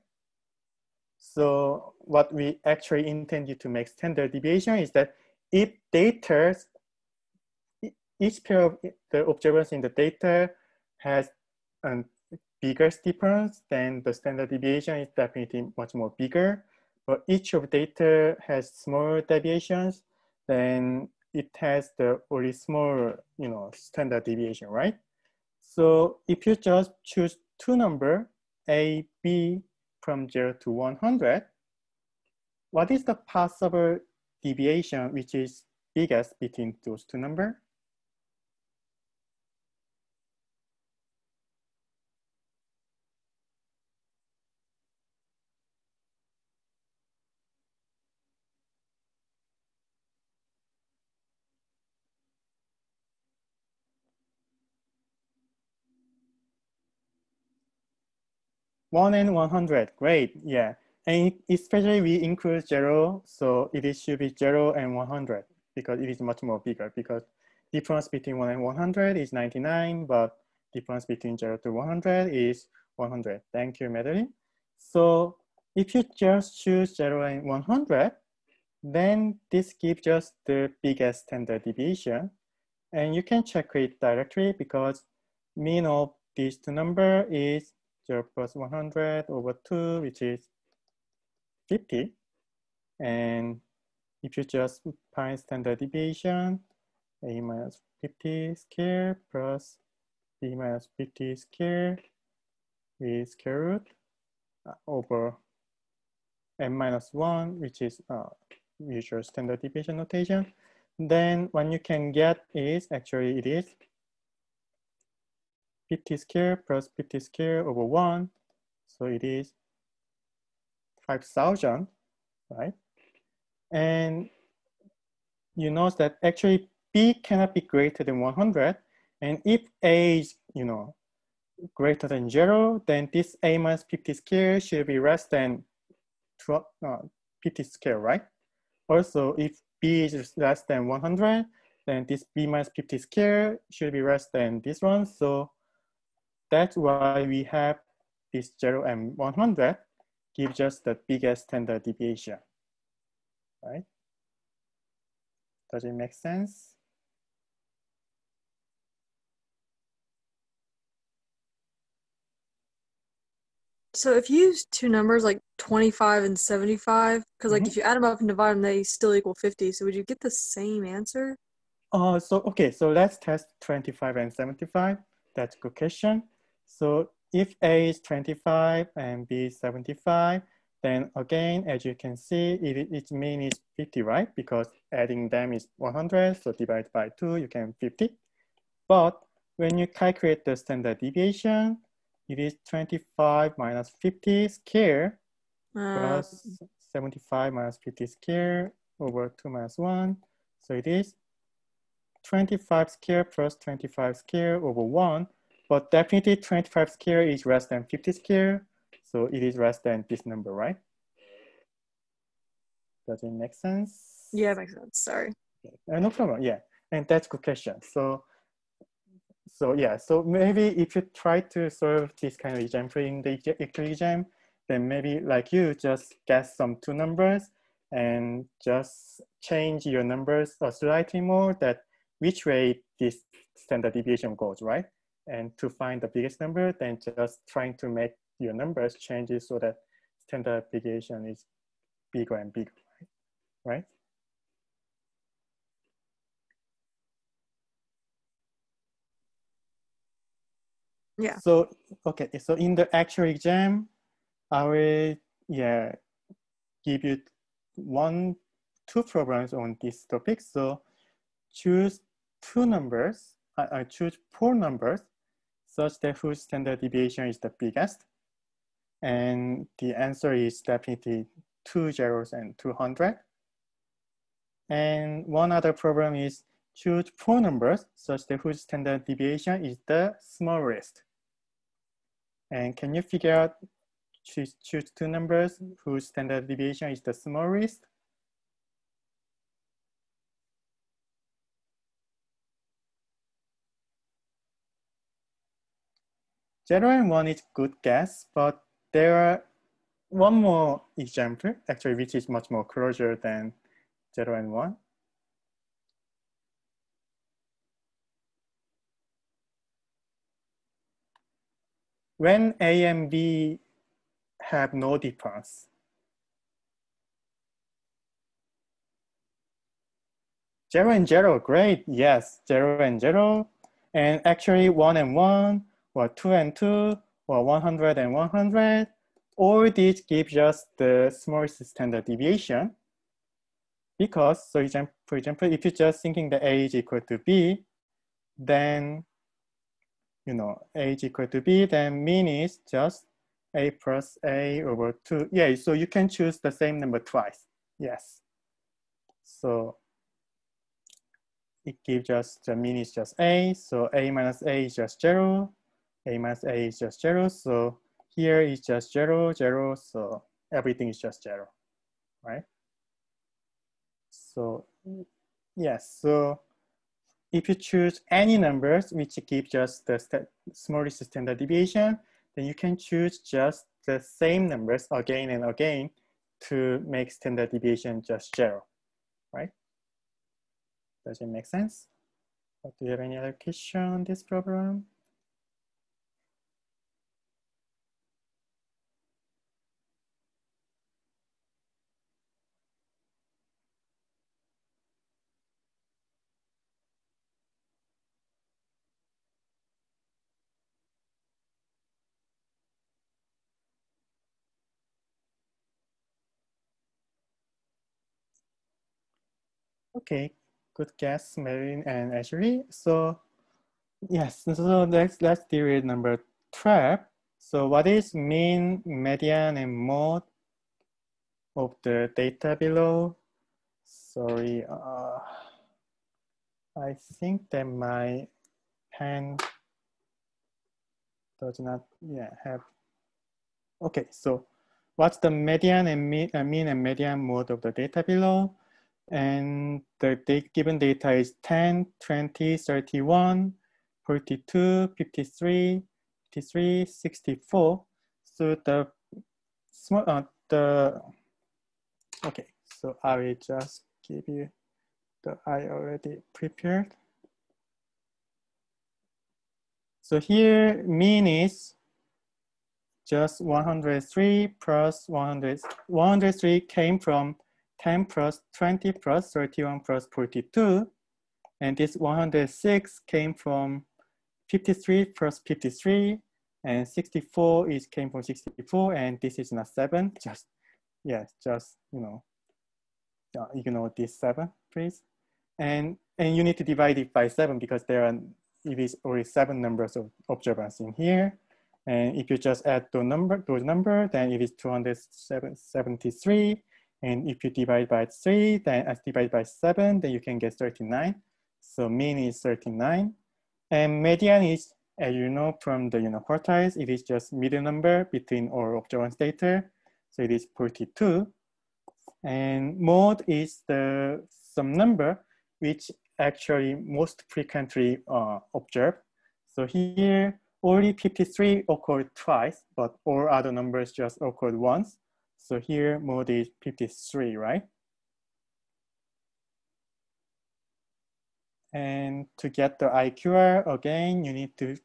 So what we actually intended to make standard deviation is that if data, each pair of the observers in the data has a bigger difference, then the standard deviation is definitely much more bigger. But each of data has small deviations, then it has the only small, standard deviation, right? So if you just choose two numbers, A, B, from 0 to 100, what is the possible deviation which is biggest between those two numbers? One and 100, great, yeah. And especially we include 0, so it should be 0 and 100 because it is much more bigger because difference between 1 and 100 is 99, but difference between 0 to 100 is 100. Thank you, Madeline. So if you just choose 0 and 100, then this gives us the biggest standard deviation. And you can check it directly because mean of these two numbers is 0 plus 100 over 2, which is 50. And if you just find standard deviation, A minus 50 squared plus B minus 50 squared with square root over n minus 1, which is usual standard deviation notation. Then what you can get is, actually it is 50 squared plus 50 squared over 1. So it is 5,000, right? And you notice that actually B cannot be greater than 100. And if A is, greater than 0, then this A minus 50 squared should be less than 50 squared, right? Also, if B is less than 100, then this B minus 50 squared should be less than this one. So that's why we have this 0 and 100 gives us the biggest standard deviation, right? Does it make sense?
So if you use two numbers like 25 and 75, because like if you add them up and divide them, they still equal 50. So would you get the same answer?
So let's test 25 and 75. that's a good question. So if A is 25 and B is 75, then again, as you can see, its mean is 50, right? Because adding them is 100, so divided by 2, you can 50. But when you calculate the standard deviation, it is 25 minus 50 square plus 75 minus 50 square over 2 minus 1. So it is 25 square plus 25 square over 1. But definitely 25 square is less than 50 square. So it is less than this number, right? Does it make sense?
Yeah, it makes sense. Sorry.
No problem. Yeah, and that's a good question. So yeah, so maybe if you try to solve this kind of example in the actual exam, then maybe like you just guess some two numbers and just change your numbers slightly more that which way this standard deviation goes, right? And to find the biggest number, then just trying to make your numbers changes so that standard deviation is bigger and bigger, right?
Yeah.
So, okay, so in the actual exam, I will, give you two problems on this topic. So choose two numbers, I choose four numbers such that whose standard deviation is the biggest. And the answer is definitely 2 zeros and 200. And one other problem is choose four numbers such that whose standard deviation is the smallest. And can you figure out, choose two numbers whose standard deviation is the smallest? Zero and one is good guess, but there are one more example, actually, which is much more closer than 0 and 1. When A and B have no difference, 0 and 0, great, yes, 0 and 0. And actually 1 and 1, or 2 and 2, or 100 and 100, all these give us the smallest standard deviation. Because, so for example, if you're just thinking that A is equal to B, then, A is equal to B, then mean is just A plus A over 2. Yeah, so you can choose the same number twice. Yes. So it gives us the mean is just A. So A minus A is just 0. A minus A is just 0. So here is just 0, 0. So everything is just 0, right? So yes, so if you choose any numbers which give just the smallest standard deviation, then you can choose just the same numbers again and again to make standard deviation just 0, right? Does it make sense? Do you have any other question on this problem? Okay, good guess, Marilyn and Ashley. So yes, so let's deal with number 12. So what is mean, median, and mode of the data below? Sorry, I think that my pen does not have. Okay, so what's the median and mean and median mode of the data below? And the given data is 10, 20, 31, 42, 53, 53, 64. So the small, okay, so I will just give you I already prepared. So here mean is just 103 plus 100. 103 came from 10 plus 20 plus 31 plus 42. And this 106 came from 53 plus 53, and 64 is came from 64, and this is not 7. Just, yeah, just, you know, ignore this 7, please. And you need to divide it by 7 because it is already 7 numbers of observance in here. And if you just add those numbers, then it is 273. And if you divide by 3, then as divided by 7, then you can get 39. So mean is 39. And median is, as you know from the quartiles, it is just middle number between all observance data. So it is 42. And mode is some number which actually most frequently observed. So here, only 53 occurred twice, but all other numbers just occurred once. So here, mode is 53, right? And to get the IQR, again, you need to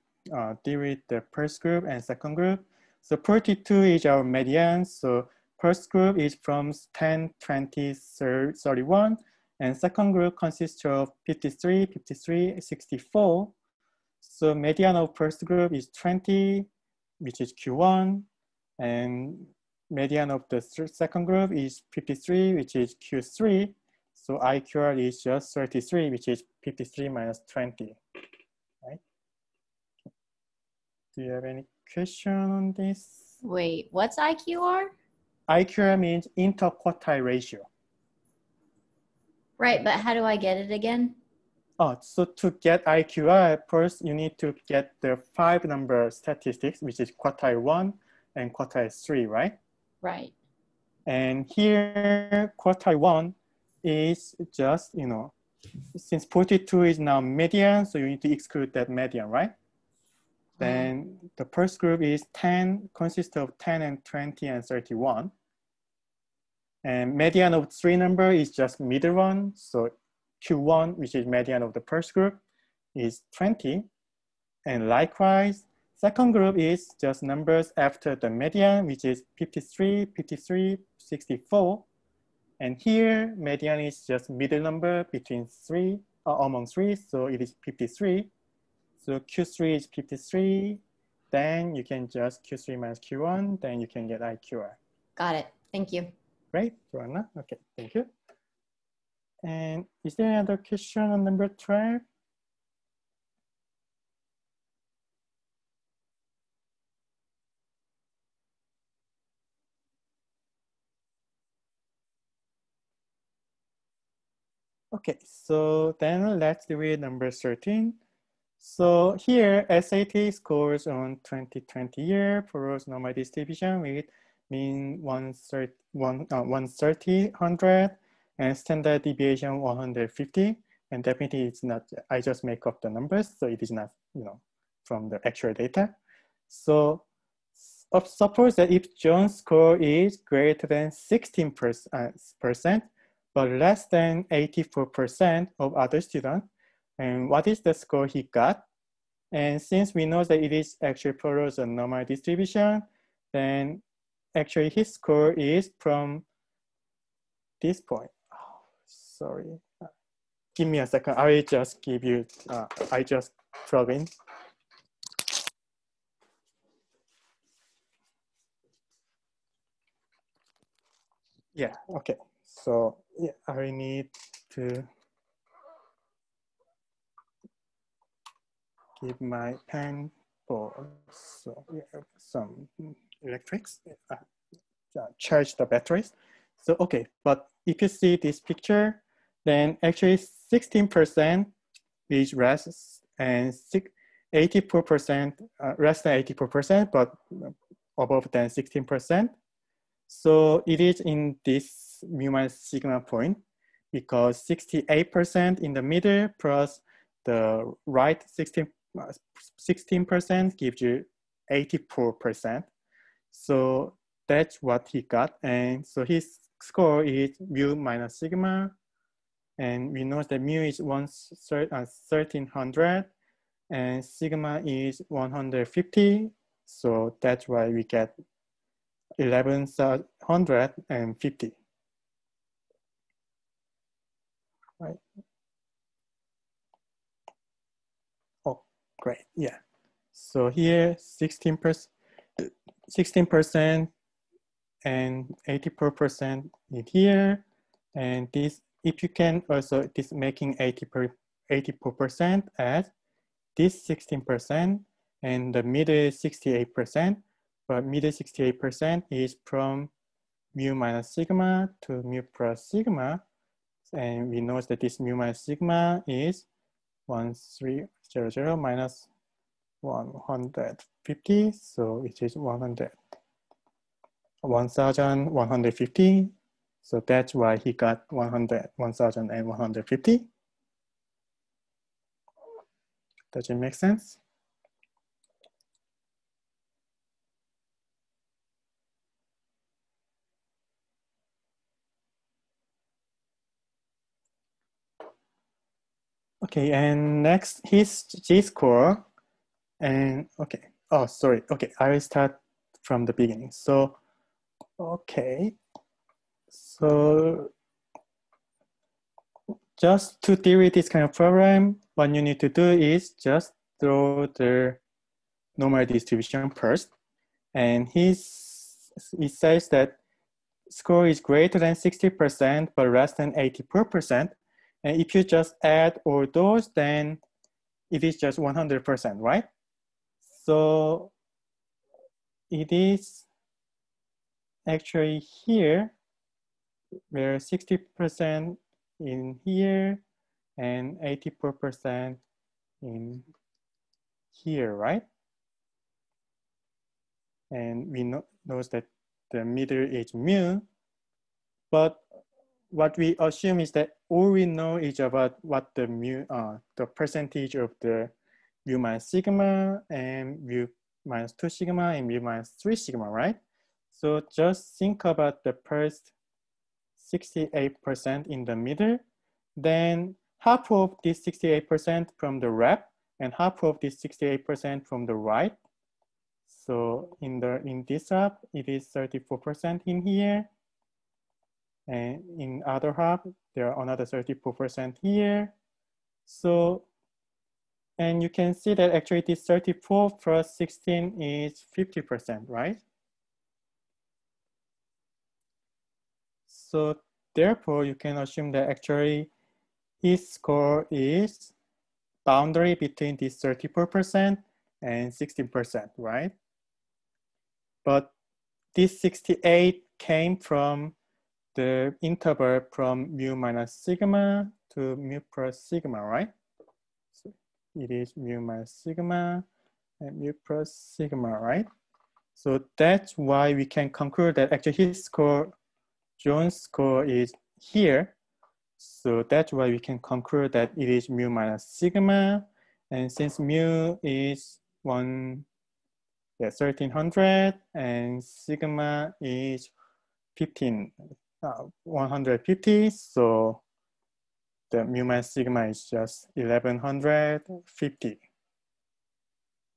deal with the first group and second group. So 42 is our median. So first group is from 10, 20, 31. And second group consists of 53, 53, 64. So median of first group is 20, which is Q1. And median of the second group is 53, which is Q3. So IQR is just 33, which is 53 minus 20, right? Do you have any question on this?
Wait, what's IQR?
IQR means interquartile ratio.
Right, but how do I get it again?
Oh, so to get IQR, first you need to get the 5 number statistics, which is quartile 1 and quartile 3, right?
Right.
And here, quartile 1 is just, since 42 is now median, so you need to exclude that median, right? Then the first group is 10, consists of 10 and 20 and 31. And median of 3 number is just middle one. So Q1, which is median of the first group, is 20. And likewise, second group is just numbers after the median, which is 53, 53, 64. And here, median is just middle number between 3, among 3, so it is 53. So Q3 is 53. Then you can just Q3 minus Q1, then you can get IQR.
Got it. Thank you.
Great, Joanna. Okay, thank you. And is there another question on number 12? Okay, so then let's do it number 13. So here, SAT scores on 2020 year follows normal distribution with mean 130, 100, and standard deviation 150. And definitely it's not, I just make up the numbers, so it is not, from the actual data. So suppose that if John's score is greater than 16%, but less than 84% of other students, and what is the score he got? And since we know that it is actually follows a normal distribution, then actually his score is from this point. Oh, sorry. Give me a second. I will just give you, I just plug in. Yeah, okay. So yeah, I need to give my pen for some electrics, charge the batteries. So, okay, but if you see this picture, then actually 16% is less and 84%, less than 84%, but above than 16%. So it is in this mu minus sigma point because 68% in the middle plus the right 16% gives you 84%. So that's what he got. And so his score is mu minus sigma. And we know that mu is 1300 and sigma is 150. So that's why we get 1150. Right. Oh, Great, yeah. So here 16% and 84% in here. And this, if you can also, this making 84% as this 16% and the middle is 68%, but middle 68% is from mu minus sigma to mu plus sigma. And we know that this mu minus sigma is 1300 minus 150, so it is 1150. So that's why he got 1150. Does it make sense? Okay, and next his G-score. And okay, oh, sorry. Okay, I will start from the beginning. So, okay. So just to deal with this kind of problem, what you need to do is just draw the normal distribution first. And he says that score is greater than 60%, but less than 84%. And if you just add all those, then it is just 100%, right? So it is actually here where 60% in here and 84% in here, right? And we knows that the middle is mu, but what we assume is that all we know is about what the mu, the percentage of the mu minus sigma and mu minus 2 sigma and mu minus 3 sigma, right? So just think about the first 68% in the middle, then half of this 68% from the left and half of this 68% from the right. So in this half, it is 34% in here. And in other half, there are another 34% here. So, and you can see that actually this 34 plus 16 is 50%, right? So therefore, you can assume that actually his score is boundary between this 34% and 16%, right? But this 68 came from the interval from mu minus sigma to mu plus sigma, right? So it is mu minus sigma and mu plus sigma, right? So that's why we can conclude that actually his score, Jones' score is here. So that's why we can conclude that it is mu minus sigma. And since mu is 1300 and sigma is 150, so the mu minus sigma is just 1150.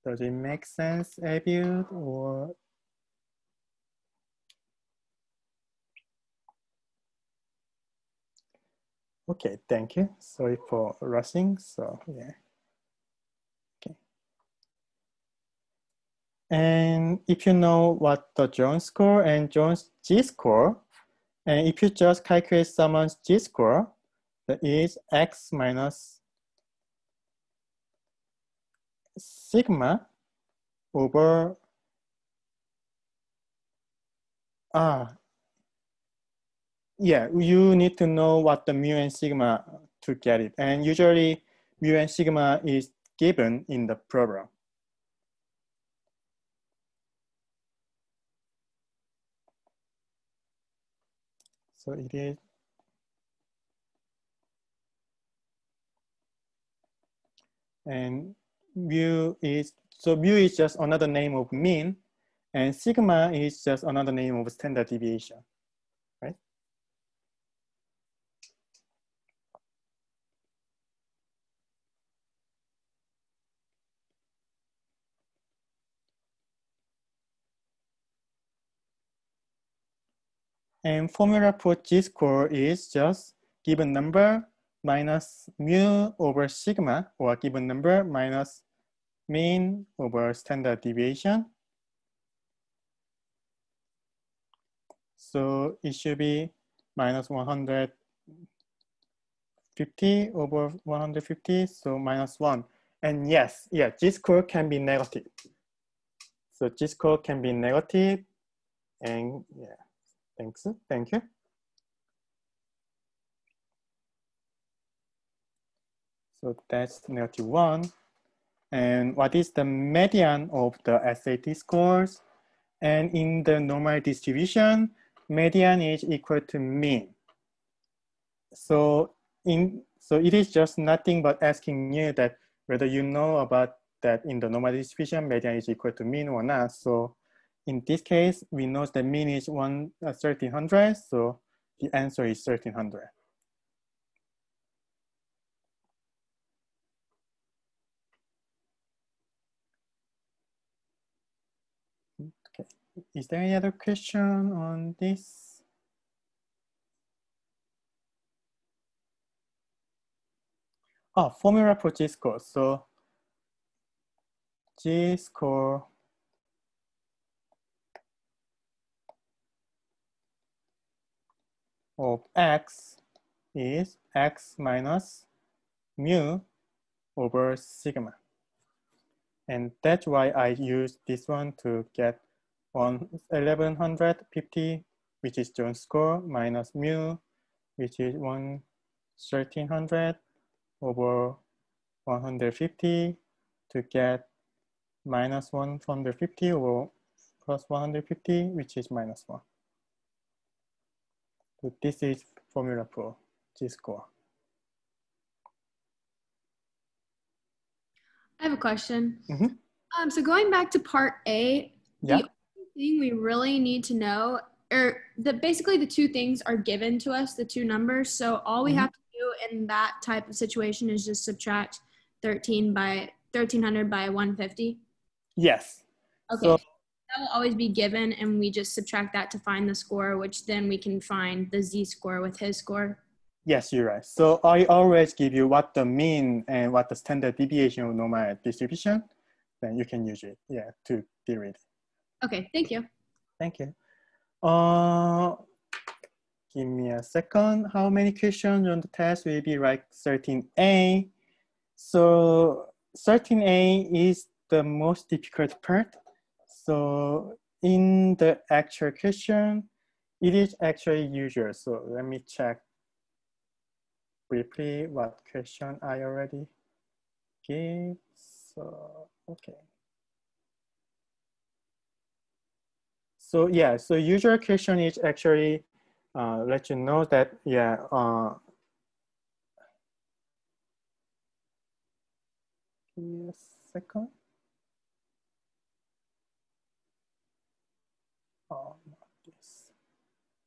Does it make sense, Abiud, or? Okay, thank you. Sorry for rushing, so yeah. Okay. And if you know what the Jones score and Jones G-score, and if you just calculate someone's G-score, that is X minus sigma over, yeah, you need to know what the mu and sigma to get it. And usually mu and sigma is given in the problem. So it is, and mu is, so mu is just another name of mean, and sigma is just another name of standard deviation, right? And formula for G-score is just given number minus mu over sigma, or given number minus mean over standard deviation. So it should be minus 150 over 150, so minus 1. And yes, yeah, G-score can be negative. So G-score can be negative, and yeah, thanks, thank you. So that's negative 1. And what is the median of the SAT scores? And in the normal distribution, median is equal to mean. So it is just nothing but asking you that whether you know about that in the normal distribution, median is equal to mean or not. So in this case, we know the mean is 1300, so the answer is 1300. Okay, is there any other question on this? Oh, formula for G-score. So G-score of X is X minus mu over sigma. And that's why I use this one to get 1150, which is Jones score, minus mu, which is 1300 over 150 to get minus 150 over plus 150, which is minus 1. So this is formula for G-score.
I have a question.
Mhm.
So going back to part A,
Yeah.
the only thing we really need to know, or basically the two things are given to us, the two numbers. So all we have to do in that type of situation is just subtract 1300 by 150.
Yes.
Okay.
So,
that will always be given, and we just subtract that to find the score, which then we can find the z-score with his score.
yes, you're right. So I always give you what the mean and what the standard deviation of normal distribution. Then you can use it, yeah, to deal with it.
Okay, thank you.
Thank you. Give me a second. How many questions on the test will be like 13A? So 13A is the most difficult part. So in the actual question, it is actually usual. So let me check briefly what question I already gave. So, okay. So yeah, so usual question is actually let you know that, yeah, give me a second. Oh, not this.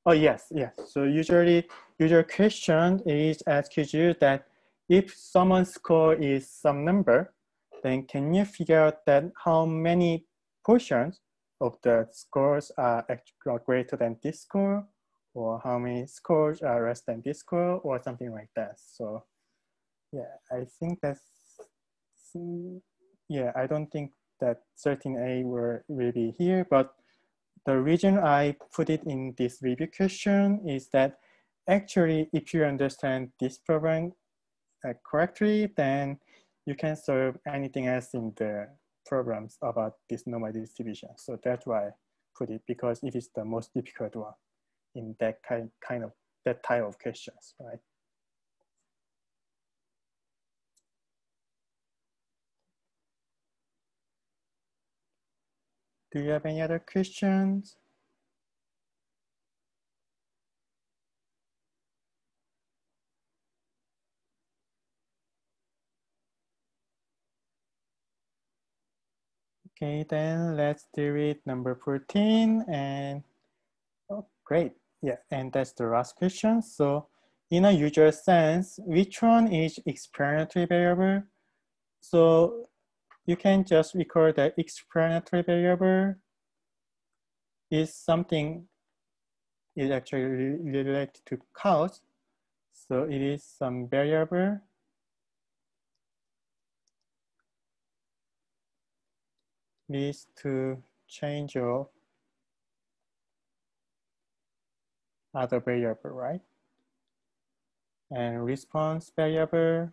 Oh, yes, yes. So usually, usual question is asks you that if someone's score is some number, then can you figure out that how many portions of the scores are greater than this score, or how many scores are less than this score, or something like that. So yeah, I think that's, yeah, I don't think that 13A will be here, but the reason I put it in this review question is that actually, if you understand this problem correctly, then you can solve anything else in the programs about this normal distribution. So that's why I put it, because it is the most difficult one in that that type of questions, right? Do you have any other questions? Okay, then let's do it number 14. And oh, great. Yeah, and that's the last question. So in a usual sense, which one is explanatory variable? So you can just record that explanatory variable is something is actually related to cause. So it is some variable leads to change of other variable, right? And response variable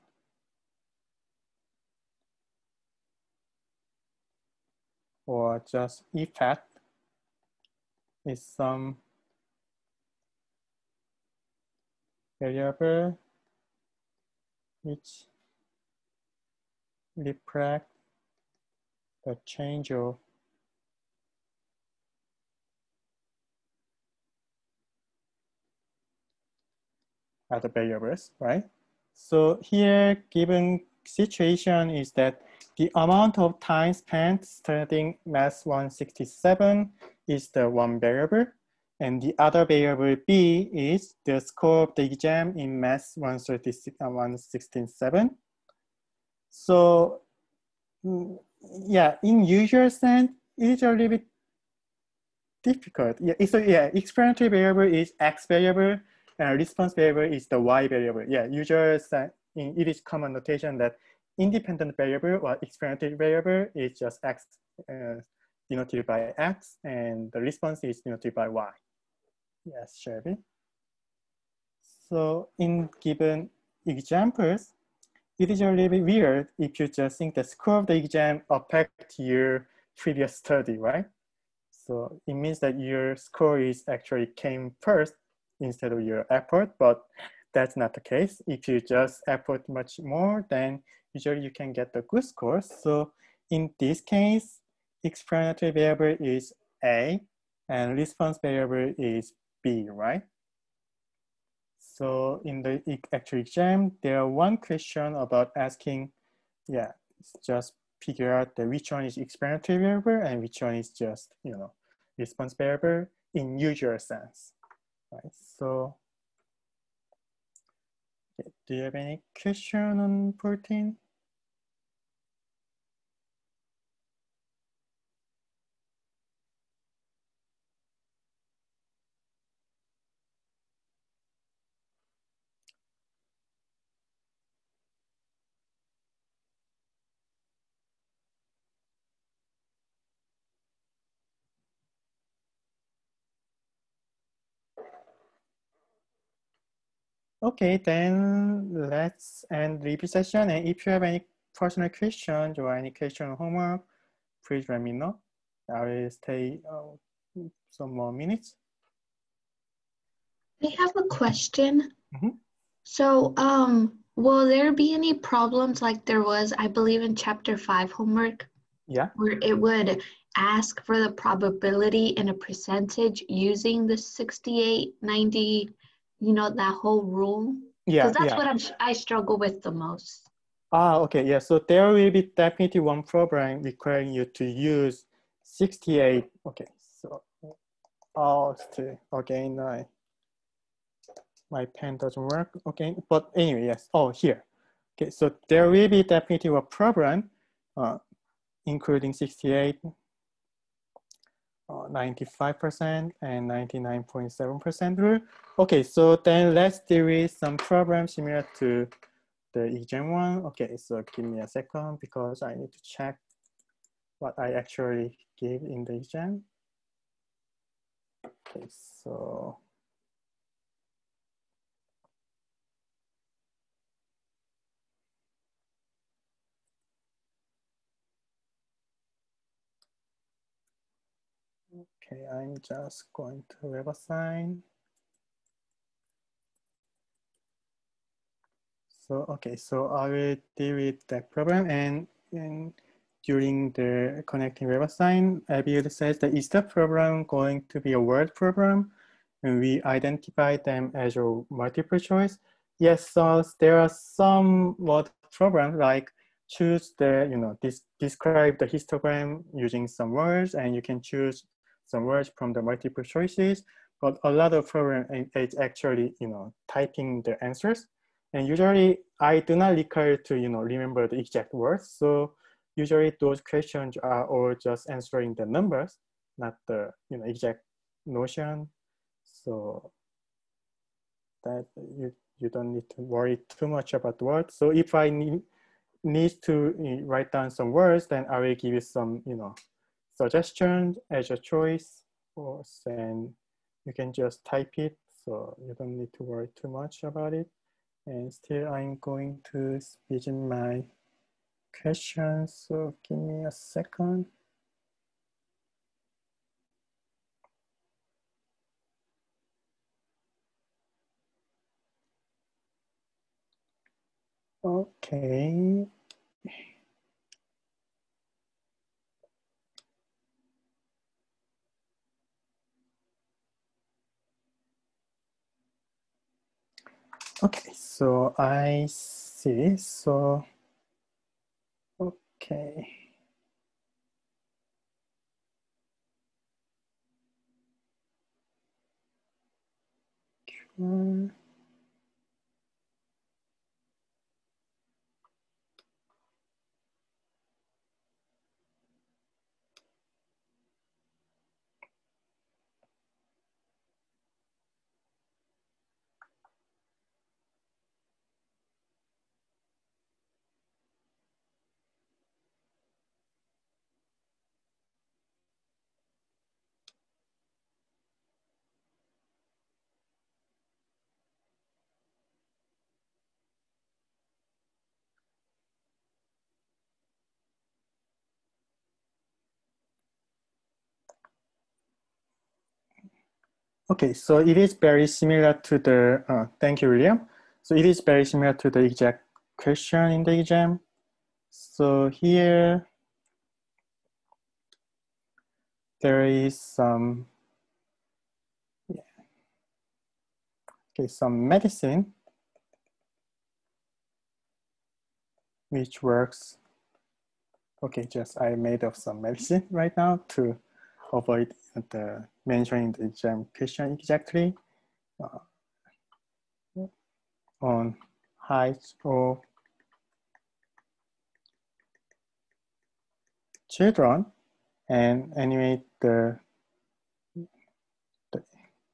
or just effect is some variable which reflect the change of other variables, right? So here, given situation is that the amount of time spent studying Math 167 is the one variable, and the other variable B is the score of the exam in Math 167. So yeah, in usual sense, it's a little bit difficult. Yeah, so yeah, explanatory variable is X variable, and response variable is the Y variable. Yeah, usual it is common notation that independent variable or explanatory variable is just X denoted by X, and the response is denoted by Y. Yes, Shelby. So in given examples, it is a little bit weird if you just think the score of the exam affect your previous study, right? So it means that your score is actually came first instead of your effort, but that's not the case. If you just effort much more, then usually you can get the good score. So in this case, explanatory variable is A and response variable is B, right? So in the actual exam, there are one question about asking, yeah, just figure out which one is explanatory variable and which one is just, response variable in usual sense, right? So, okay, do you have any question on 14? Okay, then let's end review session. And if you have any personal questions or any question or homework, please let me know. I will stay some more minutes.
I have a question.
Mhm.
So, will there be any problems like there was, I believe, in chapter 5 homework,
Yeah.
where it would ask for the probability in a percentage using the 68, 90, that whole rule?
Yeah,
Because that's
yeah.
what I struggle with the most.
Okay, yeah. So there will be definitely one program requiring you to use 68. Okay, so again, my pen doesn't work. Okay, but anyway, yes. Oh, here. Okay, so there will be definitely a program, including 68, 95%, and 99.7% rule. Okay, so then let's deal with some problems similar to the exam one. Okay, so give me a second because I need to check what I actually gave in the exam. Okay, so okay, I'm just going to WebAssign. So okay, so I will deal with that problem, and during the connecting WebAssign, Abiud says that is the program going to be a word program? And we identify them as a multiple choice. Yes, so there are some word programs like choose the, describe the histogram using some words, and you can choose some words from the multiple choices. But a lot of program is actually, typing the answers. And usually I do not require to, remember the exact words. So usually those questions are all just answering the numbers, not the, exact notion. So that you don't need to worry too much about the words. So if I need to write down some words, then I will give you some, suggestions as a choice, or then you can just type it, so you don't need to worry too much about it. And still I'm going to begin my questions, so give me a second. Okay. Okay, so I see, so, okay. Okay, so it is very similar to the, thank you, William. So it is very similar to the exact question in the exam. So here, there is some, okay, some medicine which works. Okay, just I made up some medicine right now to avoid the mentioning the exam question exactly. On height of children, and anyway the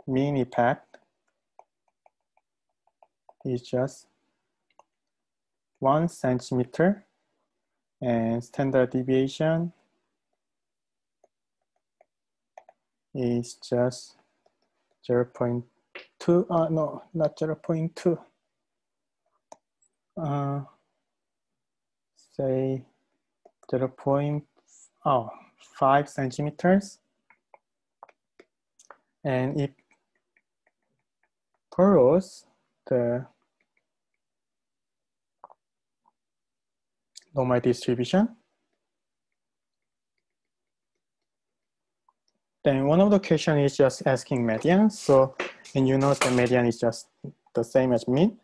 mean impact is just 1 centimeter, and standard deviation is just 0.2, no, not 0.2, say 0.5 centimeters. And it follows the normal distribution. Then one of the question is just asking median. So, and you know the median is just the same as mean.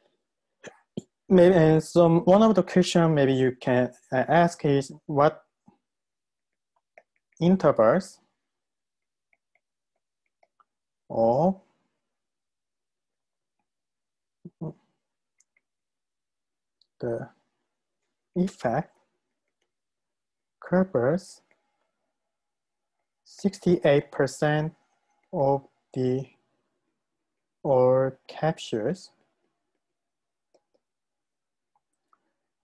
Maybe, and so one of the question maybe you can ask is what intervals of the effect covers 68% of the or captures,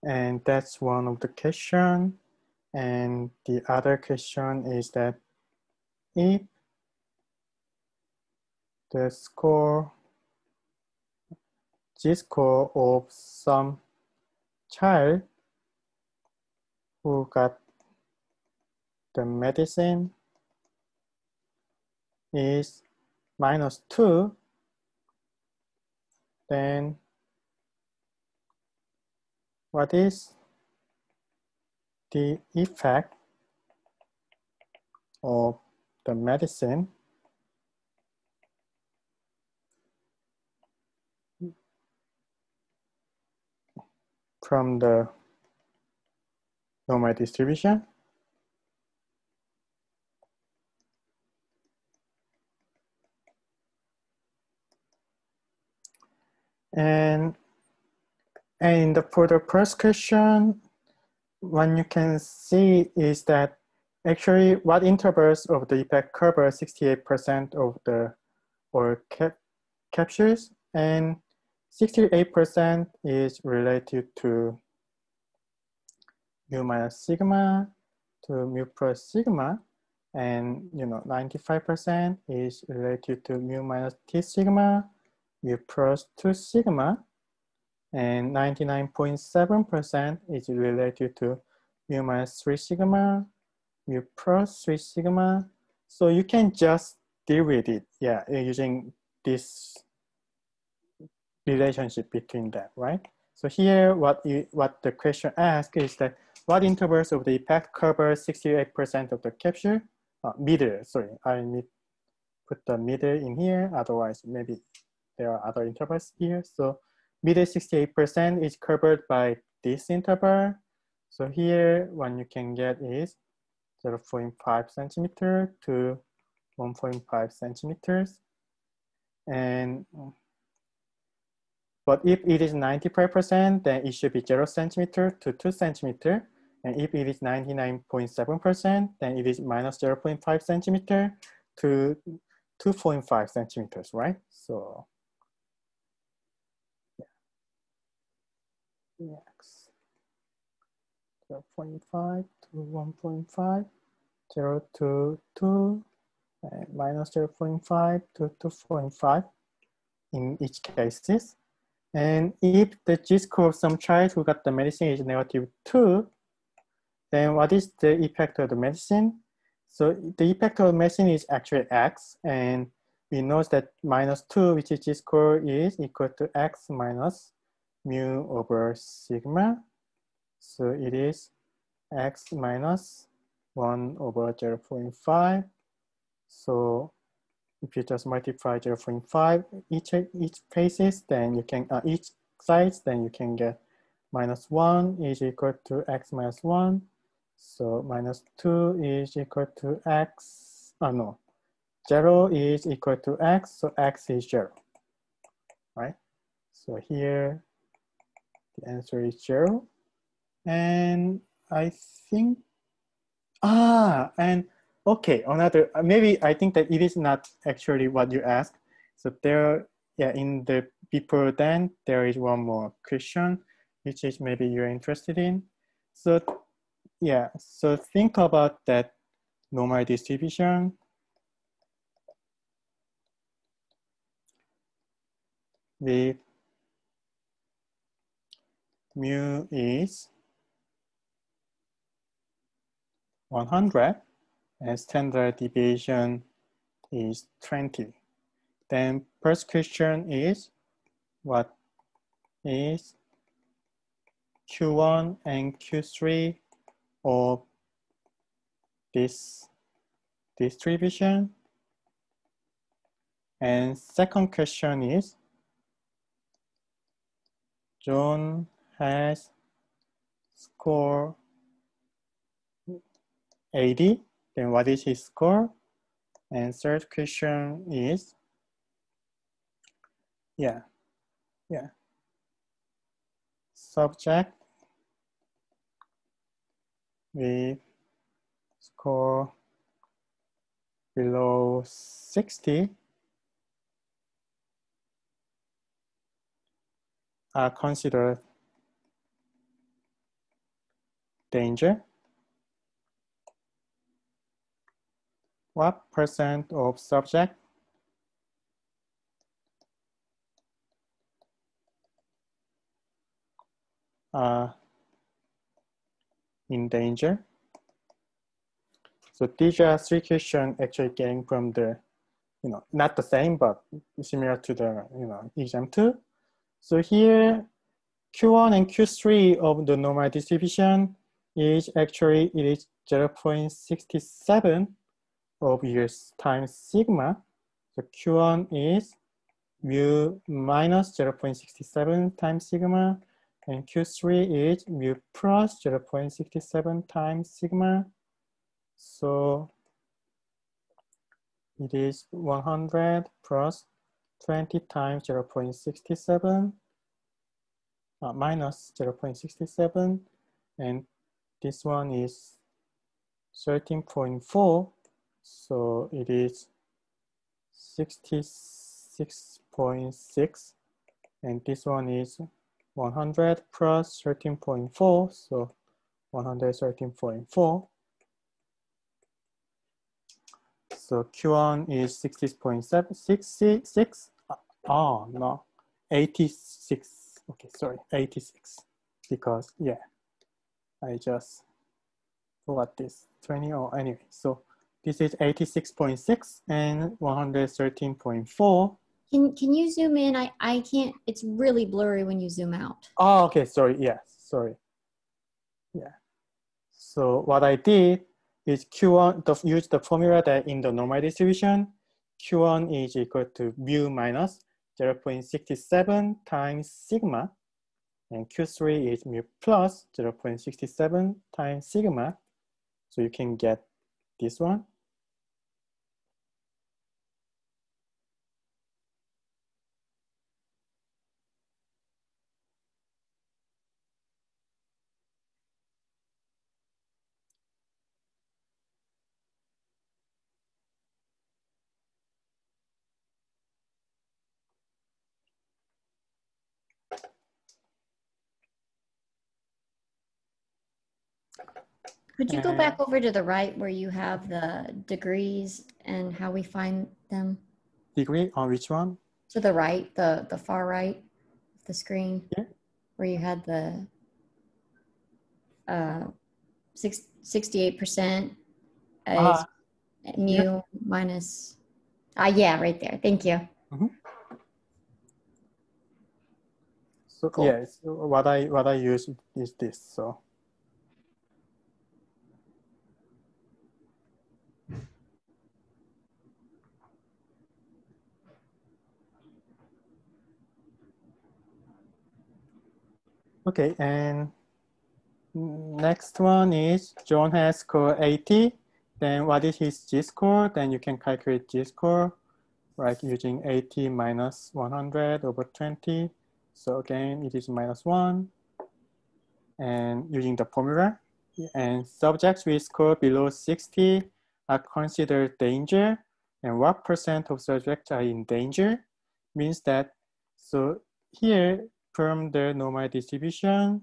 and that's one of the question. And the other question is that if the score, G-score of some child who got the medicine is -2, then what is the effect of the medicine from the normal distribution? And for the first question, what you can see is that actually what intervals of the effect cover 68% of the or captures, and 68% is related to mu minus sigma to mu plus sigma, And 95% is related to mu minus T sigma, mu plus 2 sigma, and 99.7% is related to mu minus 3 sigma, mu plus 3 sigma. So you can just deal with it, yeah, using this relationship between them, right? So here, what the question asks is that what intervals of the impact cover 68% of the capsule? Middle, sorry, I need put the middle in here. Otherwise, maybe there are other intervals here. So middle 68% is covered by this interval. So here, what you can get is 0.5 centimeter to 1.5 centimeters. And but if it is 95%, then it should be 0 centimeter to 2 centimeter. And if it is 99.7%, then it is minus 0.5 centimeter to 2.5 centimeters, right? So, yeah. Next. 0.5 to 1.5, 0 to 2, and minus 0.5 to 2.5 in each cases. And if the G-score of some child who got the medicine is -2, then what is the effect of the medicine? So the effect of the medicine is actually X, and we know that -2, which is G-score, is equal to X minus mu over sigma. So it is X minus 1 over 0.5. So if you just multiply 0.5 each cases, then you can each sides, then you can get -1 is equal to X minus 1. So -2 is equal to X. Oh no, 0 is equal to X. So X is 0, right? So here the answer is 0. And I think and okay, another, maybe I think that it is not actually what you asked. So there, yeah, in the before then, there is one more question, which is maybe you're interested in. So yeah, so think about that normal distribution. With mu is 100 and standard deviation is 20. Then first question is, what is Q1 and Q3 of this distribution? And second question is, John has score 80, then what is his score? And third question is, subject with score below 60 are considered danger. What % of subject are in danger? So these are 3 questions actually getting from the, not the same, but similar to the, exam 2. So here, Q1 and Q3 of the normal distribution is actually, it is 0.67 of US times sigma. So Q1 is mu minus 0.67 times sigma, and Q3 is mu plus 0.67 times sigma. So it is 100 plus 20 times 0.67 minus 0.67, and this one is 13.4. So it is 66.6, and this one is 100 plus 13.4, so 113.4. So Q1 is 60.766. Oh, no, 86. Okay, sorry, 86. Because, yeah, I just forgot this 20. Oh, anyway, so this is 86.6 and 113.4.
Can you zoom in? I can't, it's really blurry when you zoom out.
Oh, okay, sorry, yeah, sorry. Yeah. So what I did is Q1, use the formula that in the normal distribution, Q1 is equal to mu minus 0.67 times sigma, and Q3 is mu plus 0.67 times sigma. So you can get this one.
Could you go back over to the right where you have the degrees and how we find them?
Degree on which one?
To the right, the far right of the screen,
Here?
where you had the 68% is mu minus, yeah, right there. Thank you.
Mm-hmm. So
Cool.
yeah, so what I use is this. So okay, and next one is John has score 80. Then what is his G-score? Then you can calculate G-score, like using 80 minus 100 over 20. So again, it is minus 1. And using the formula. And subjects with score below 60 are considered danger. And what percent of subjects are in danger? Means that, so here from the normal distribution,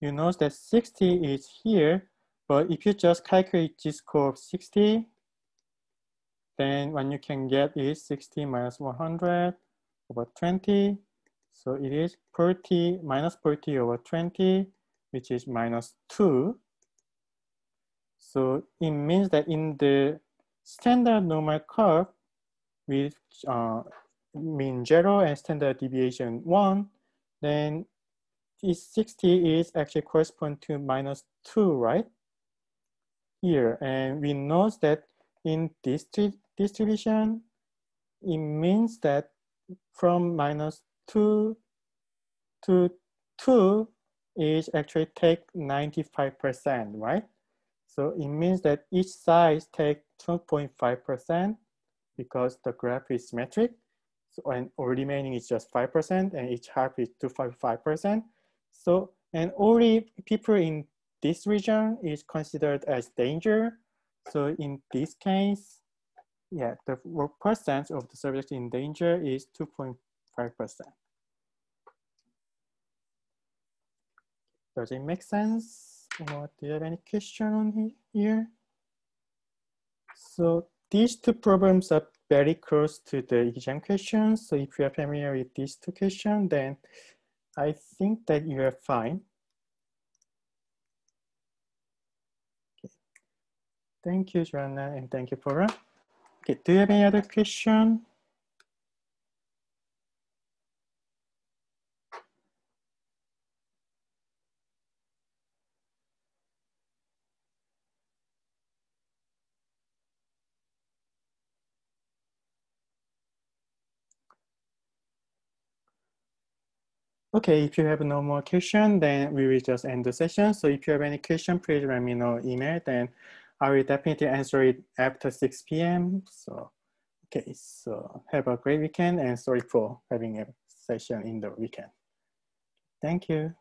you know that 60 is here, but if you just calculate G-score of 60, then what you can get is 60 minus 100 over 20. So it is 40 minus 40 over 20, which is minus 2. So it means that in the standard normal curve with mean 0 and standard deviation 1, then this 60 is actually correspond to minus 2, right? Here, and we know that in this distribution, it means that from minus 2 to 2 is actually take 95%, right? So it means that each side take 2.5% because the graph is symmetric. So, and all remaining is just 5%, and each half is 2.5%. So, and only people in this region is considered as danger. So in this case, yeah, the percent of the subjects in danger is 2.5%. Does it make sense? Or do you have any question on here? So these two problems are very close to the exam questions. So if you are familiar with these two questions, then I think that you are fine. Okay. Thank you, Joanna, and thank you, Paula. Okay, do you have any other question? Okay, if you have no more question, then we will just end the session. So if you have any question, please let me know email, then I will definitely answer it after 6 p.m. So, okay, so have a great weekend and sorry for having a session in the weekend. Thank you.